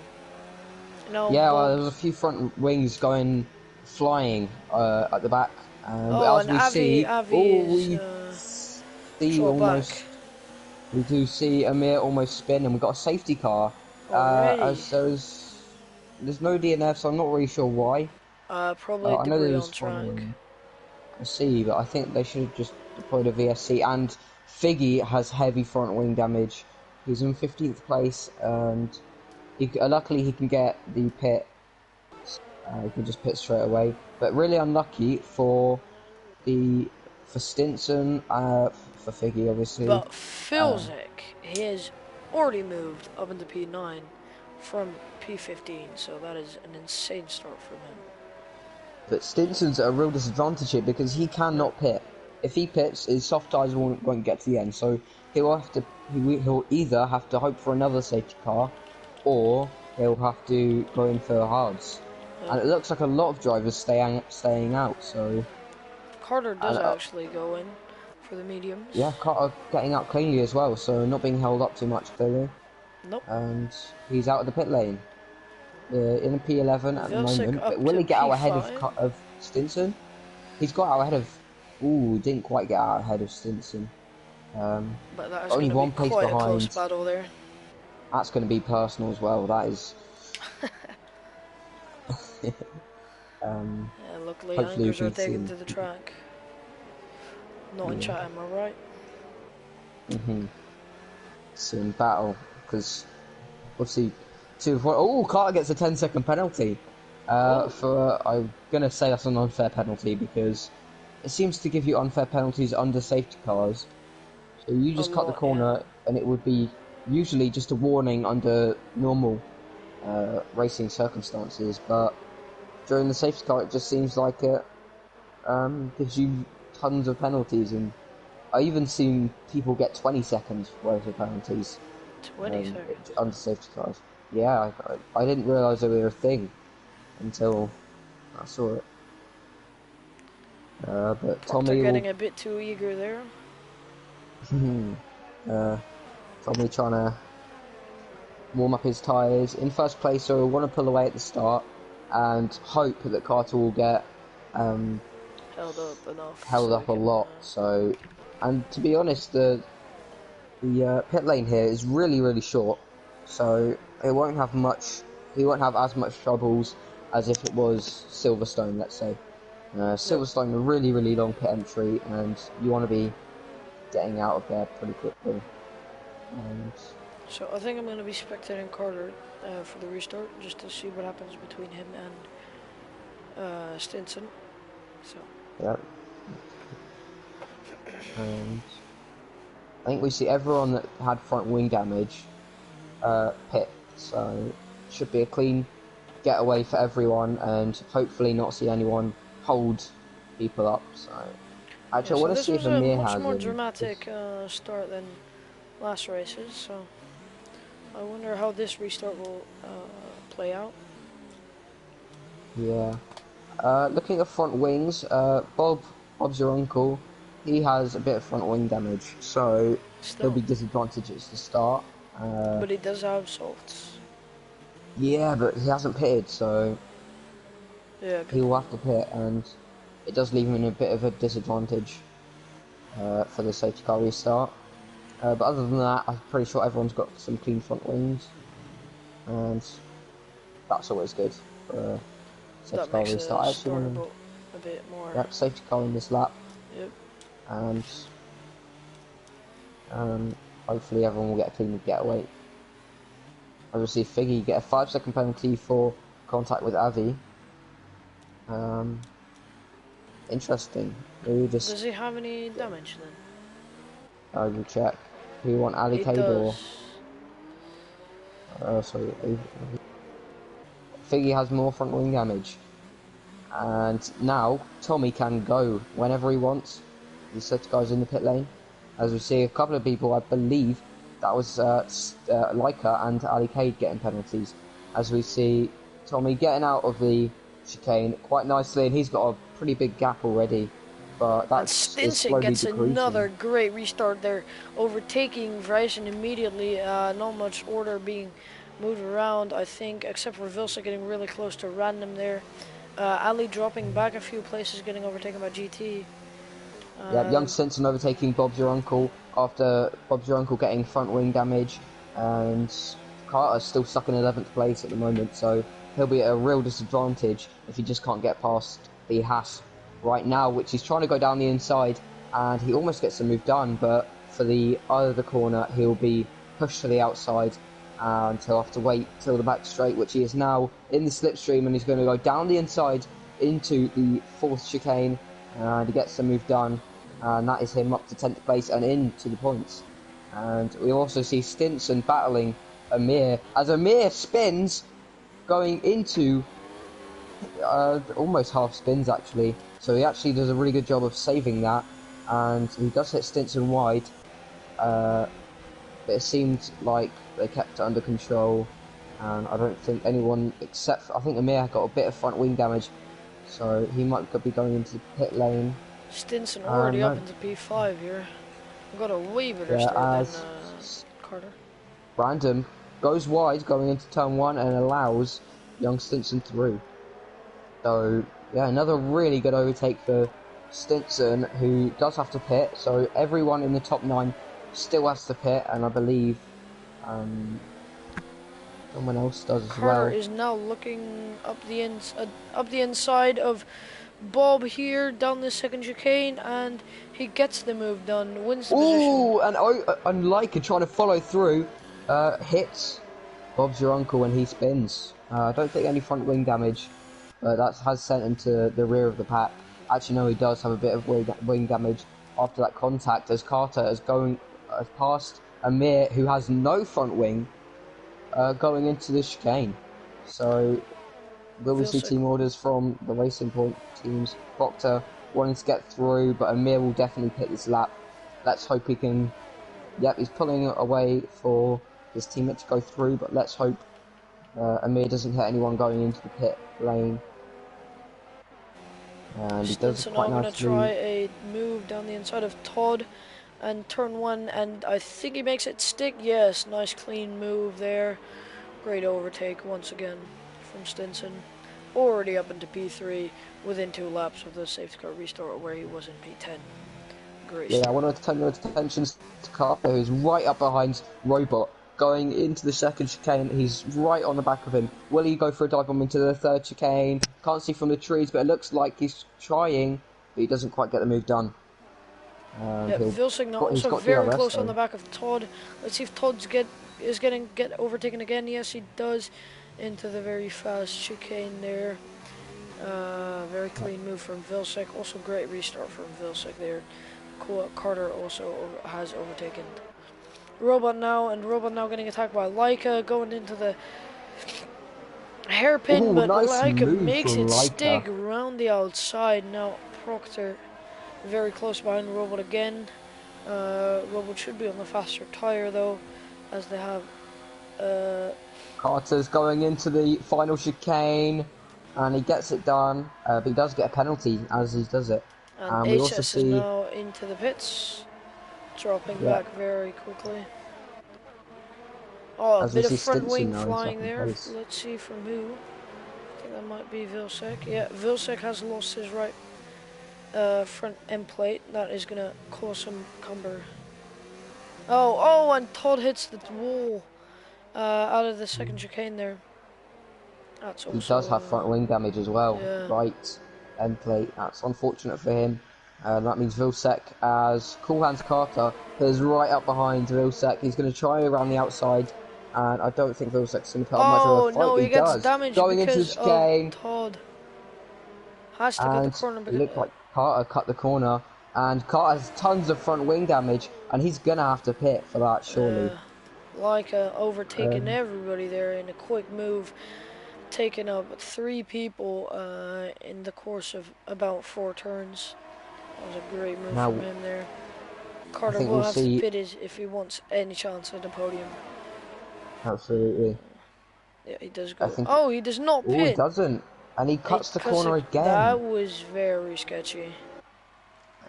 Now, Yeah, well, Bob. there was a few front wings going flying at the back, but Oh, as and we Avi, see, Avi oh, is we see short back. almost, we do see Amir almost spin, and we got a safety car. Alrighty. As there's no DNF, so I'm not really sure why. Probably I know there debris was on front track. wing. I see, but I think they should have just deployed a VSC. And Figgy has heavy front wing damage. He's in 15th place, and luckily he can get the pit. He can just pit straight away. But really unlucky for Stinson, for Figgy obviously. But Filzik, he has already moved up into P9 from P15, so that is an insane start from him. But Stinson's at a real disadvantage here because he Yeah. cannot pit. If he pits, his soft tyres won't get to the end. So he'll either have to hope for another safety car, or he'll have to go in for hards. Yeah. And it looks like a lot of drivers staying out. So Carter does and actually go in for the mediums. yeah, Carter getting out cleanly as well. So not being held up too much clearly. Nope. And he's out of the pit lane. In a P11 at the Vilsik moment, but up will to he get out ahead P5. of Stinson? He's got out ahead of. Ooh, didn't quite get out ahead of Stinson. But that is going Only to be one place quite a close behind. battle there. That's going to be personal as well. That is. Yeah, luckily Hopefully we anchors are can taken see. to the track. Not in Yeah. chat, am I right? Soon battle because obviously oh, Carter gets a 10-second penalty. I'm gonna say that's an unfair penalty because it seems to give you unfair penalties under safety cars. So you just cut the Yeah. corner, and it would be usually just a warning under normal racing circumstances, but during the safety car, it just seems like it gives you tons of penalties, and I even seen people get 20 seconds worth of penalties 20 seconds. under safety cars. Yeah, I didn't realise they were a thing until I saw it. But Proctor Tommy getting will. a bit too eager there. Tommy trying to warm up his tyres. In first place, so he'll want to pull away at the start and hope that Carter will get Held up enough. held So up a lot. So, and to be honest, the pit lane here is really short, so it won't have much. He won't have as much troubles as if it was Silverstone, let's say. Silverstone, a really long pit entry, and you want to be getting out of there pretty quickly. And So I think I'm going to be spectating Carter for the restart, just to see what happens between him and Stinson. So. yeah. And I think we see everyone that had front wing damage pit, so should be a clean getaway for everyone, and hopefully not see anyone hold people up. So actually, Yeah, I so want to this see if was a Amir much has more any. dramatic start than last races, so I wonder how this restart will play out. Yeah. Looking at front wings, Bob's your uncle. He has a bit of front wing damage, so he'll Still. be disadvantaged at the start. But he does have softs. Yeah, but he hasn't pitted, so Yeah, he good will point. have to pit, and it does leave him in a bit of a disadvantage for the safety car restart. But other than that, I'm pretty sure everyone's got some clean front wings, and that's always good for a safety That car makes restart. the I actually start want a bit more. to, yep, safety car in this lap, Yep. and hopefully everyone will get a clean getaway. Obviously, Figgy get a 5-second penalty for contact with Avi. Interesting. Maybe just Does he have any damage then? I will check. Do you want Ali He Cade or? does. Sorry, I think he has more front wing damage. And now Tommy can go whenever he wants. He sets guys in the pit lane. As we see a couple of people, I believe that was Leica and Ali Cade getting penalties. As we see Tommy getting out of the chicane quite nicely, and he's got a pretty big gap already. But And is Stinson slowly gets another decreasing. great restart there, overtaking Bryson immediately. Not much order being moved around, I think, except for Vilsa getting really close to random there. Ali dropping back a few places, getting overtaken by GT. Yeah, young Stinson overtaking Bob's your uncle after Bob's your uncle getting front wing damage, and Carter's still stuck in 11th place at the moment, so he'll be at a real disadvantage if he just can't get past the Haas right now, which he's trying to go down the inside, and he almost gets the move done, but for the other corner he'll be pushed to the outside, and he'll have to wait till the back straight, which he is now in the slipstream, and he's going to go down the inside into the 4th chicane, and he gets the move done. And that is him up to 10th place and into the points. And we also see Stinson battling Amir as Amir spins, going into almost half spins actually. So he actually does a really good job of saving that, and he does hit Stinson wide. But it seemed like they kept it under control, and I don't think anyone except I think Amir got a bit of front wing damage, so he might be going into the pit lane. Stinson already up into P5 here. Got a way better start than Carter. Random goes wide going into turn 1 and allows young Stinson through. So yeah, another really good overtake for Stinson, who does have to pit. So everyone in the top 9 still has to pit, and I believe someone else does as well. Carter is now looking up the inside of Bob here down the 2nd chicane, and he gets the move done, wins the position. Ooh, and Leica trying to follow through, hits Bob's your uncle when he spins. I don't think any front wing damage, but that has sent him to the rear of the pack. Actually, no, he does have a bit of wing damage after that contact, as Carter is going past Amir, who has no front wing, going into the chicane. So will we see team orders from the Racing Point teams? Proctor wanting to get through, but Amir will definitely pit this lap. Let's hope he can. Yep, he's pulling away for his teammate to go through, but let's hope Amir doesn't hit anyone going into the pit lane. And he does quite nicely. Now going to try a move down the inside of Todd and turn 1, and I think he makes it stick. Yes, nice clean move there. Great overtake once again from Stinson. Already up into P3 within 2 laps of the safety car restart where he was in P10. Great start. I want to turn your attention to Carter, who's right up behind Robot. Going into the 2nd chicane, he's right on the back of him. Will he go for a dive bomb into the 3rd chicane? Can't see from the trees, but it looks like he's trying, but he doesn't quite get the move done. Vilsing now also very close on the back of Todd. Let's see if Todd's get overtaken again. Yes, he does, into the very fast chicane there. Very clean move from Vilsek. Also great restart from Vilsek there. Carter also has overtaken Robot now, and Robot now getting attacked by Leica, going into the hairpin, but nice Leica makes it stick around the outside. Now Proctor very close behind Robot again. Robot should be on the faster tire though, as they have Carter's going into the final chicane, and he gets it done, but he does get a penalty as he does it. And we also see is now into the pits, dropping back very quickly. Oh, a bit of front wing flying there. Let's see from who. I think that might be Vilsek. Yeah, Vilsek has lost his right front end plate. That is going to cause some cumber. Oh, and Todd hits the wall out of the 2nd chicane there. That's also, he does have front wing damage as well. Yeah. Right end plate. That's unfortunate for him. That means Vilsek, as Cool Hands Carter is right up behind Vilsek. He's going to try around the outside, and I don't think Vilsek's going to put up much of a fight. No, he gets damaged going into the chicane. Todd has to cut the corner. It looked like Carter cut the corner, and Carter has tons of front wing damage, and he's going to have to pit for that, surely. Leica overtaking everybody there in a quick move, taking up 3 people in the course of about 4 turns. That was a great move from Now, him there. I Carter think will we'll have to see. pit if he wants any chance at the podium. Absolutely. Yeah, he does I go. think. Oh, he does not Oh, he pit. doesn't. And he He cuts the cuts corner it. That again. was very sketchy.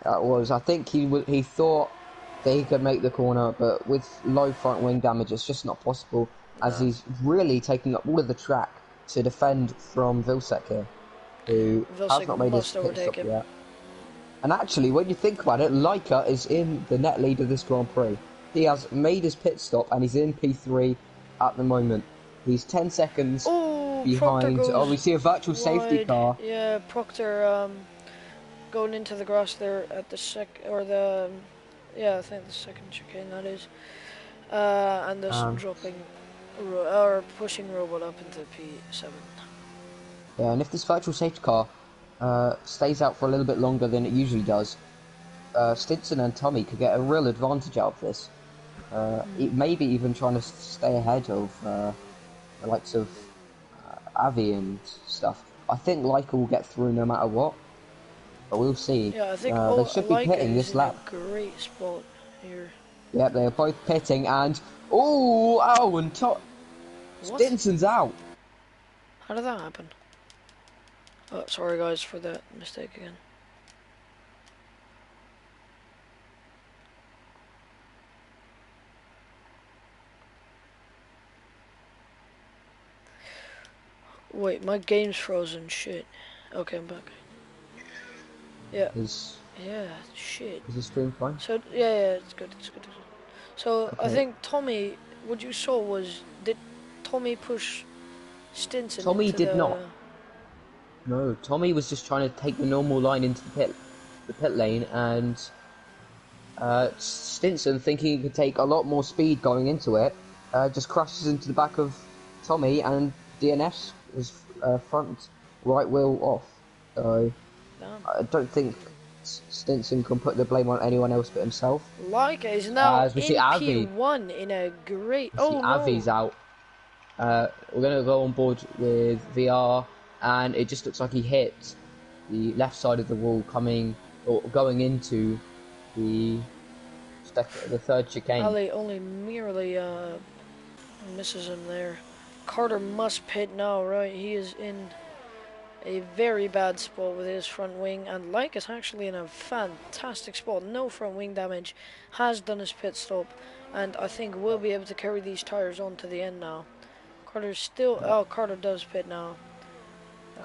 That was. I think he thought that he could make the corner, but with low front wing damage, it's just not possible. As No. he's really taking up all of the track to defend from Vilsek here, who has Vilcek not made his must pit overtake stop him. yet. And actually, when you think about it, Leica is in the net lead of this Grand Prix. He has made his pit stop and he's in P3 at the moment. He's 10 seconds Oh, Proctor behind. Oh, we goes see a virtual safety wide. car. Yeah, Proctor going into the grass there at the yeah, I think the second chicane that is. And thus Um, dropping or pushing Robot up into P7. yeah, and if this virtual safety car stays out for a little bit longer than it usually does, Stinson and Tommy could get a real advantage out of this. Maybe even trying to stay ahead of the likes of Avi and stuff. I think Leica will get through no matter what, but we'll see. Yeah, I think They should be Leica pitting is this in a lap. great spot here. Yep, they're both pitting, and and What? Stinson's out. How did that happen? Oh, sorry guys for that mistake again. Wait, my game's frozen. Shit. Okay, I'm back. Yeah. Yeah, shit. Is the stream fine? So, yeah, it's good, it's good. So, I Okay. think Tommy, what you saw was, did Tommy push Stinson Tommy into did not. the... No, Tommy was just trying to take the normal line into the pit lane, and Stinson, thinking he could take a lot more speed going into it, just crashes into the back of Tommy, and DNFs his front right wheel off. So Damn. I don't think Stinson can put the blame on anyone else but himself. Leica is now As we see in Avi, P1 in a great... we see Oh, Avi's no. out. We're going to go on board with VR, and it just looks like he hit the left side of the wall going into the third chicane. Ali only merely misses him there. Carter must pit now, right? He is in a very bad spot with his front wing, and Like is actually in a fantastic spot. No front wing damage, has done his pit stop, and I think we'll be able to carry these tires on to the end now. Carter's still... Oh, Carter does pit now.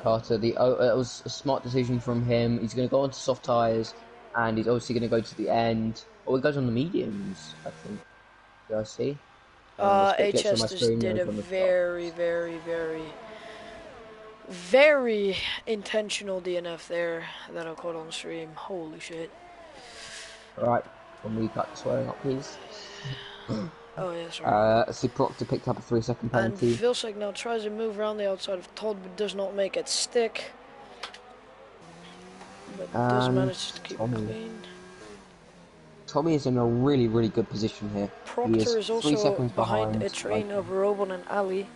Carter, it was a smart decision from him. He's going to go onto soft tyres, and he's obviously going to go to the end. Oh, he goes on the mediums, I think. Do I see? HS just did a very, very, very intentional DNF there that I caught on stream. Holy shit. Alright, can we cut swearing up, please? Oh, yeah, sorry. See, Proctor picked up a 3-second And penalty. Vilcek now tries to move around the outside of Todd, but does not make it stick. But does manage to keep it clean. Tommy is in a really, really good position here. Proctor is also 3 seconds behind a train of Robon and Ali.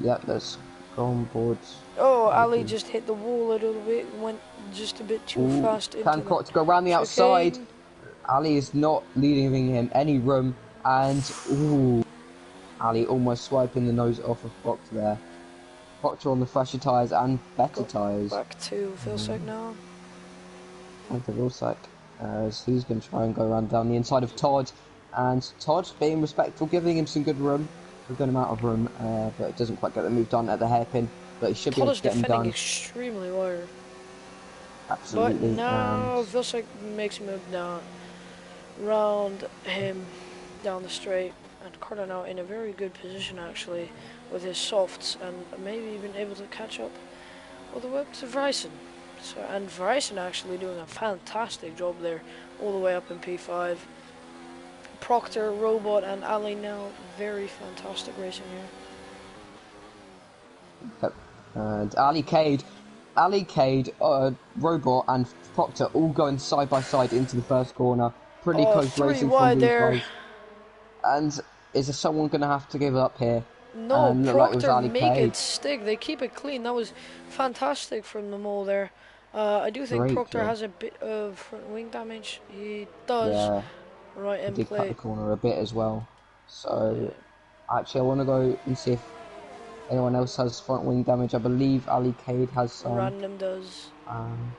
Yeah, let's go on board. Oh, Ali just hit the wall a little bit, went just a bit too fast into Can Proctor go around the chicane. outside? Ali is not leaving him any room, and Ali almost swiping the nose off of Proctor there. Proctor on the fresher tyres and better tyres. Back to Vilcek now. And to Vilcek, as he's going to try and go around down the inside of Todd, and Todd being respectful, giving him some good room, a good amount of room, but it doesn't quite get the move done at the hairpin, but he should be able to get him done. Todd is defending extremely well. Absolutely. But now Vilcek makes a move down, round him down the straight, and Carter now in a very good position actually with his softs, and maybe even able to catch up all the way up to Vryson. So, and Vryson actually doing a fantastic job there, all the way up in P5. Proctor, Robot, and Ali now very fantastic racing here. Yep. And Ali Cade, Robot, and Proctor all going side by side into the first corner. Pretty Oh, close three racing from wide these there. guys. And is there someone going to have to give up here? No, And look like it was Proctor Ali make it Cade. stick. They keep it clean. That was fantastic from the mole there. I do think Great Proctor job. has a bit of front wing damage. He does. Yeah, Right he in did cut the play. corner a bit as well. So, Yeah. actually, I want to go and see if anyone else has front wing damage. I believe Ali Cade has some. Random does. Um,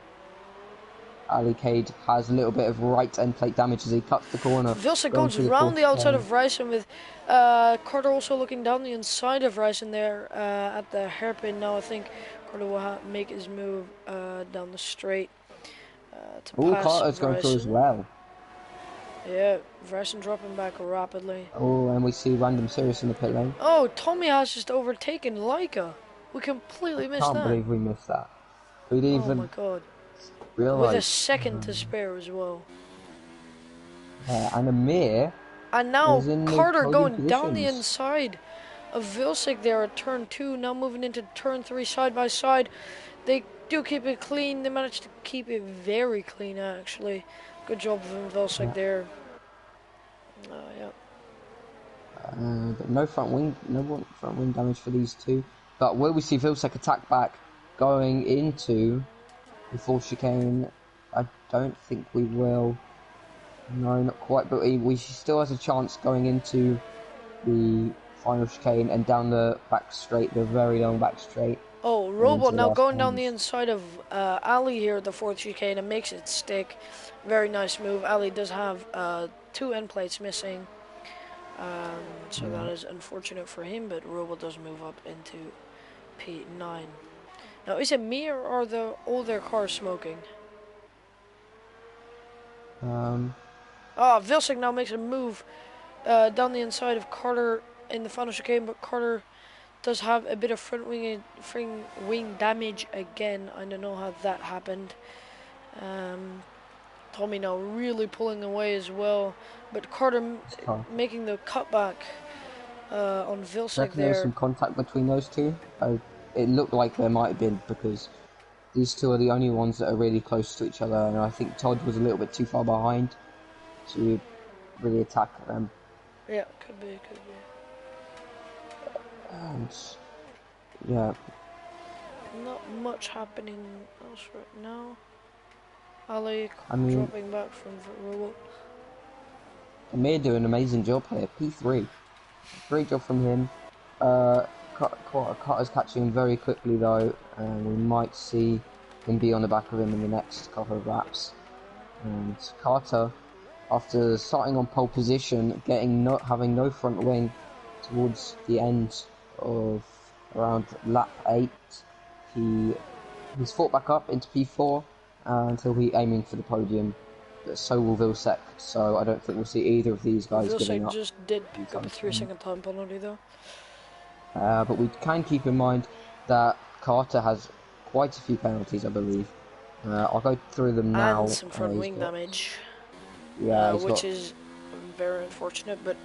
Ali Cade has a little bit of right end plate damage as he cuts the corner, Vilsa going goes through the round fourth the outside chicane. of Ryson with Carter also looking down the inside of Ryson there at the hairpin. Now I think Carter will make his move down the straight to Oh, pass Carter's going through as Ryson. well. Yeah, Ryson dropping back rapidly. Oh, and we see Random Serious in the pit lane. Oh, Tommy has just overtaken Leica. We completely missed Can't that. believe we missed that. We didn't Oh my even god. With a realise. second to spare as well. And Amir And now is in the Carter podium going down the positions. inside of Vilcek there at turn 2. Now moving into turn 3 side by side. They do keep it clean. They managed to keep it very clean actually. Good job from Vilcek there. Yeah. But no front wing, front wing damage for these two. But will we see Vilcek attack back going into the fourth chicane? I don't think we will. No, not quite. But we still has a chance going into the final chicane and down the back straight, the very long back straight. Oh, And into Robot the now last going down corners. the inside of Ali here at the fourth chicane and makes it stick. Very nice move. Ali does have 2 end plates missing. So that is unfortunate for him, but Robot does move up into P9. Now, is it me or are all their cars smoking? Vilcek now makes a move down the inside of Carter in the final chicane, but Carter does have a bit of front wing damage again. I don't know how that happened. Tommy now really pulling away as well, but Carter making the cutback on I Vilcek reckon there was there. some contact between those two. It looked like there might have been because these two are the only ones that are really close to each other, and I think Todd was a little bit too far behind to really attack them. Yeah, could be. And yeah, Not much happening else right now. Ali I mean, dropping back from Robot. Amir doing an amazing job here. P3, great job from him. Carter's catching him very quickly though, and we might see him be on the back of him in the next couple of laps. And Carter, after starting on pole position, having no front wing towards the end of around lap 8, he's fought back up into P4 and he'll be aiming for the podium. But so will Vilcek, so I don't think we'll see either of these guys giving Vilcek up. just did pick up a 3-second time penalty though. But we can keep in mind that Carter has quite a few penalties, I believe. I'll go through them now. And some front wing damage. Yeah, which is very unfortunate, but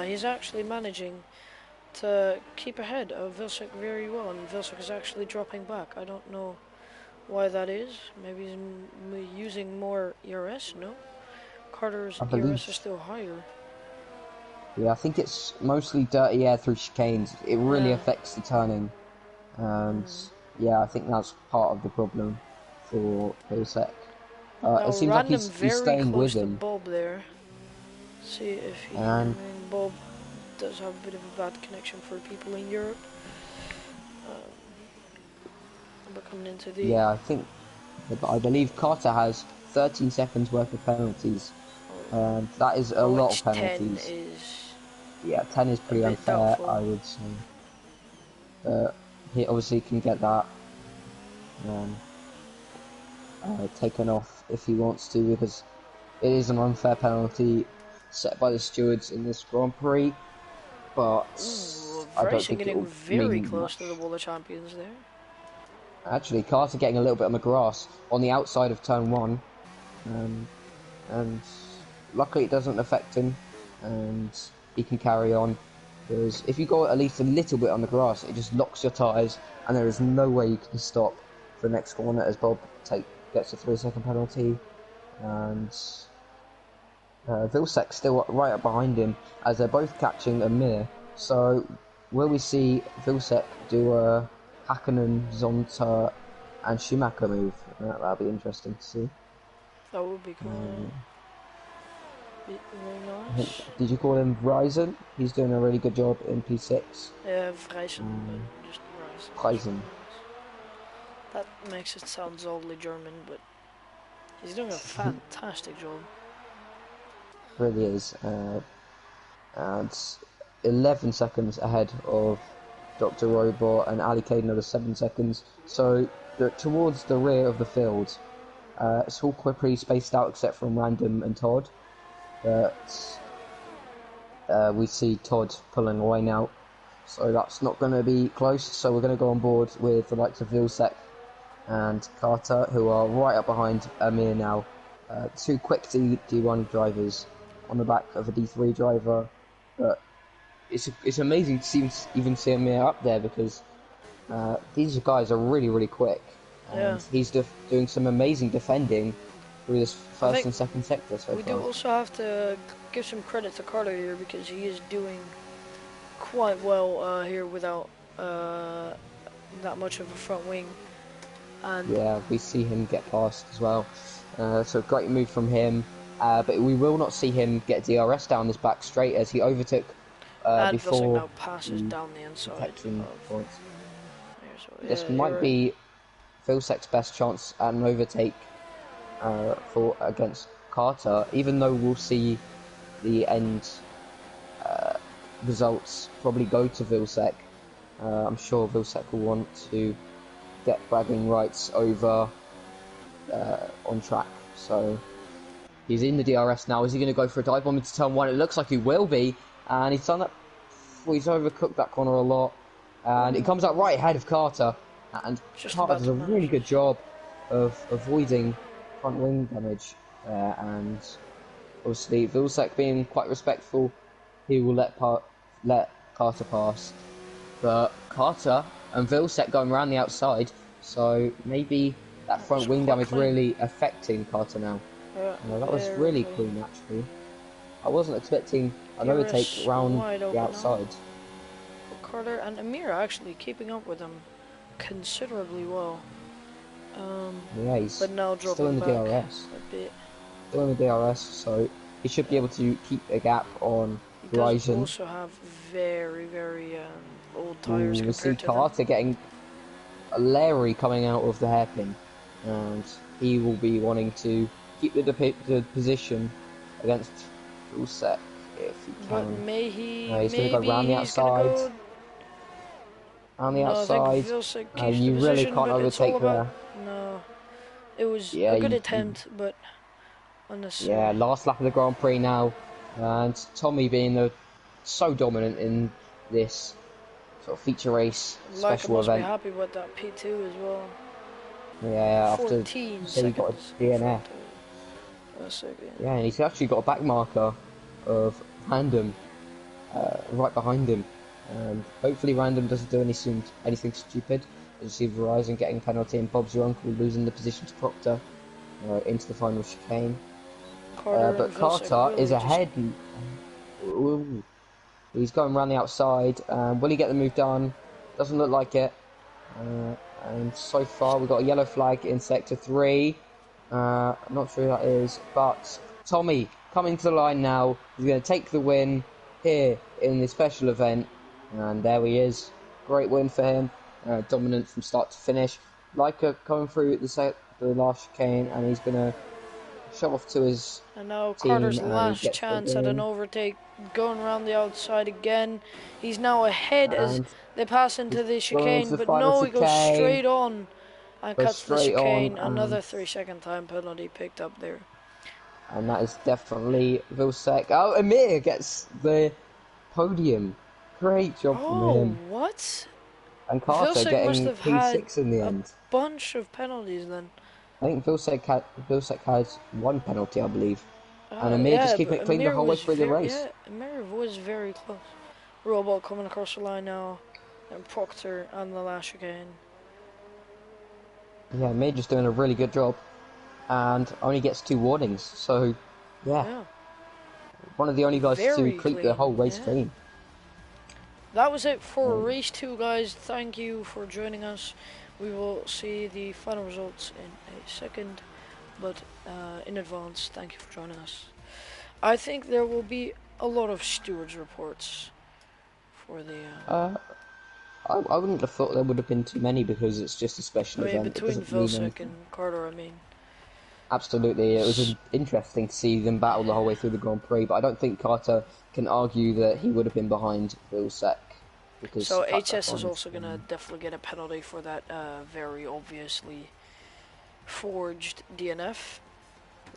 he's actually managing to keep ahead of Vilcek very well, and Vilcek is actually dropping back. I don't know why that is. Maybe he's using more ERS, no? Carter's ERS is still higher. Yeah, I think it's mostly dirty air through chicanes. It really affects the turning. And yeah, I think that's part of the problem for Vilcek. It seems like he's staying with him. Bob there. See if he can. Bob does have a bit of a bad connection for people in Europe. But coming into the... Yeah, I believe Carter has 13 seconds worth of penalties. And that is a lot of penalties. 10 is... Yeah, 10 is pretty unfair, doubtful. I would say. He obviously can get that taken off if he wants to, because it is an unfair penalty set by the stewards in this Grand Prix. But I don't think it will very mean close much. to the World of Champions there. Actually, Carter getting a little bit on the grass on the outside of turn 1, and luckily it doesn't affect him, and he can carry on. Because if you go at least a little bit on the grass, it just locks your tyres, and there is no way you can stop the next corner as Bob gets a 3-second penalty, and Vilsek still right up behind him as they're both catching Amir. So will we see Vilsek do a Hakkinen, Zonta and Schumacher move? That'll be interesting to see. That would be cool. Be very nice. Did you call him Ryzen? He's doing a really good job in P6. Yeah, Vrijsen, but just Ryzen. That makes it sound oddly German, but he's doing a fantastic job. Really is. And 11 seconds ahead of Dr. Robot and Ali Cade another 7 seconds. So towards the rear of the field, it's all pretty spaced out except from Random and Todd. But we see Todd pulling away now. So that's not going to be close. So we're going to go on board with the likes of Vilsek and Carter, who are right up behind Amir now. Two quick D1 drivers on the back of a D3 driver. But it's amazing to even see Amir up there because these guys are really quick. And he's doing some amazing defending through this first and second sector so far. We do also have to give some credit to Carter here because he is doing quite well here without that much of a front wing. And yeah, we see him get past as well. So great move from him. But we will not see him get DRS down this back straight as he overtook before now passes down the inside. Points. This might be Vilsek's best chance at an overtake against Carter, even though we'll see the end results probably go to Vilsek. I'm sure Vilsek will want to get bragging rights over on track. So he's in the DRS now. Is he going to go for a dive bomb into turn 1? It looks like he will be, and he's done that. He's overcooked that corner a lot, and it comes out right ahead of Carter. And Carter does a really good job of avoiding front wing damage, and obviously Vilsek being quite respectful, he will let Carter pass. But Carter and Vilsek going around the outside, so maybe that front wing damage really affecting Carter now. That was really clean actually. I wasn't expecting an overtake around the outside. Carter and Amir actually keeping up with him considerably well. Yeah, he's but now still in the DRS. A bit. Still in the DRS, so he should be able to keep a gap on Horizon. He also have very old tires. We see Carter getting a Larry coming out of the hairpin, and he will be wanting to keep the position against Vilsek if he can. But may he? He's going to go round the outside. On the outside, you really can't overtake there. No, it was a good attempt, but unnecessary. Yeah, last lap of the Grand Prix now, and Tommy being so dominant in this sort of feature race special event. Be happy with that P2 as well. Yeah, after he got a DNF. Yeah, and he's actually got a back marker of Random right behind him. And hopefully Random doesn't do anything stupid. You see Verizon getting penalty and Bob's your uncle losing the position to Proctor into the final chicane. But Carter is ahead. He's going around the outside. Will he get the move done? Doesn't look like it. And so far we've got a yellow flag in sector 3. I'm not sure who that is, but Tommy coming to the line now. He's going to take the win here in the special event. And there he is. Great win for him. Dominant from start to finish. Leica coming through the last chicane, and he's going to shove off to his and now team. Carter's last chance at an overtake. Going around the outside again. He's now ahead as they pass into the chicane, but no, he goes straight on and cuts the chicane. Another 3-second time penalty picked up there. And that is definitely Vilsek. Oh, Amir gets the podium. Great job from him. Oh, what? And Carter Vilsek getting P6 in the end. A bunch of penalties then. I think Vilsek has 1 penalty, I believe. And Amir just keeping it clean the whole way through the race. Yeah, Amir was very close. Robot coming across the line now. And Proctor on the last chicane. Yeah, Amir just doing a really good job. And only gets 2 warnings. So, yeah. One of the only guys to Very complete the clean, whole race yeah. clean. That was it for Um, race 2, guys. Thank you for joining us. We will see the final results in a second, but in advance, thank you for joining us. I think there will be a lot of stewards reports for the. uh, I wouldn't have thought there would have been too many because it's just a I special mean, event. It between doesn't mean Vilcek anything. and Carter, I mean. Absolutely, it was interesting to see them battle the whole way through the Grand Prix, but I don't think Carter can argue that he would have been behind Vilcek because So the fact that HS is finds also gonna definitely get a penalty for that very obviously forged DNF.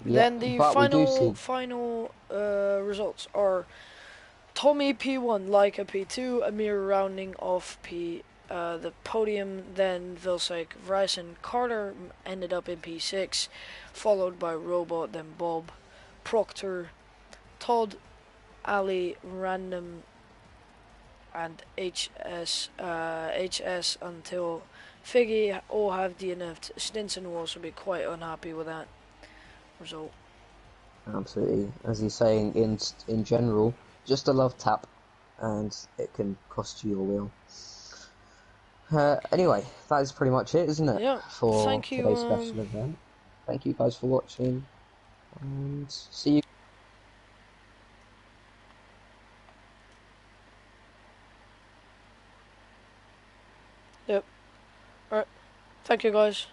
yeah, Then the but we do final see results are Tommy P1, Leica P2, Amir rounding off the podium. Then Vilcek, Vryson, Carter ended up in P6, followed by Robot, then Bob, Proctor, Todd, Ali, Random, and HS until Figgy all have DNF'd. Stinson will also be quite unhappy with that result. absolutely, as you're saying, in general, just a love tap, and it can cost you your wheel. Anyway, that is pretty much it, isn't it, Yeah, for thank you. today's special event? Thank you guys for watching, and see you. Yep. Alright. Thank you, guys.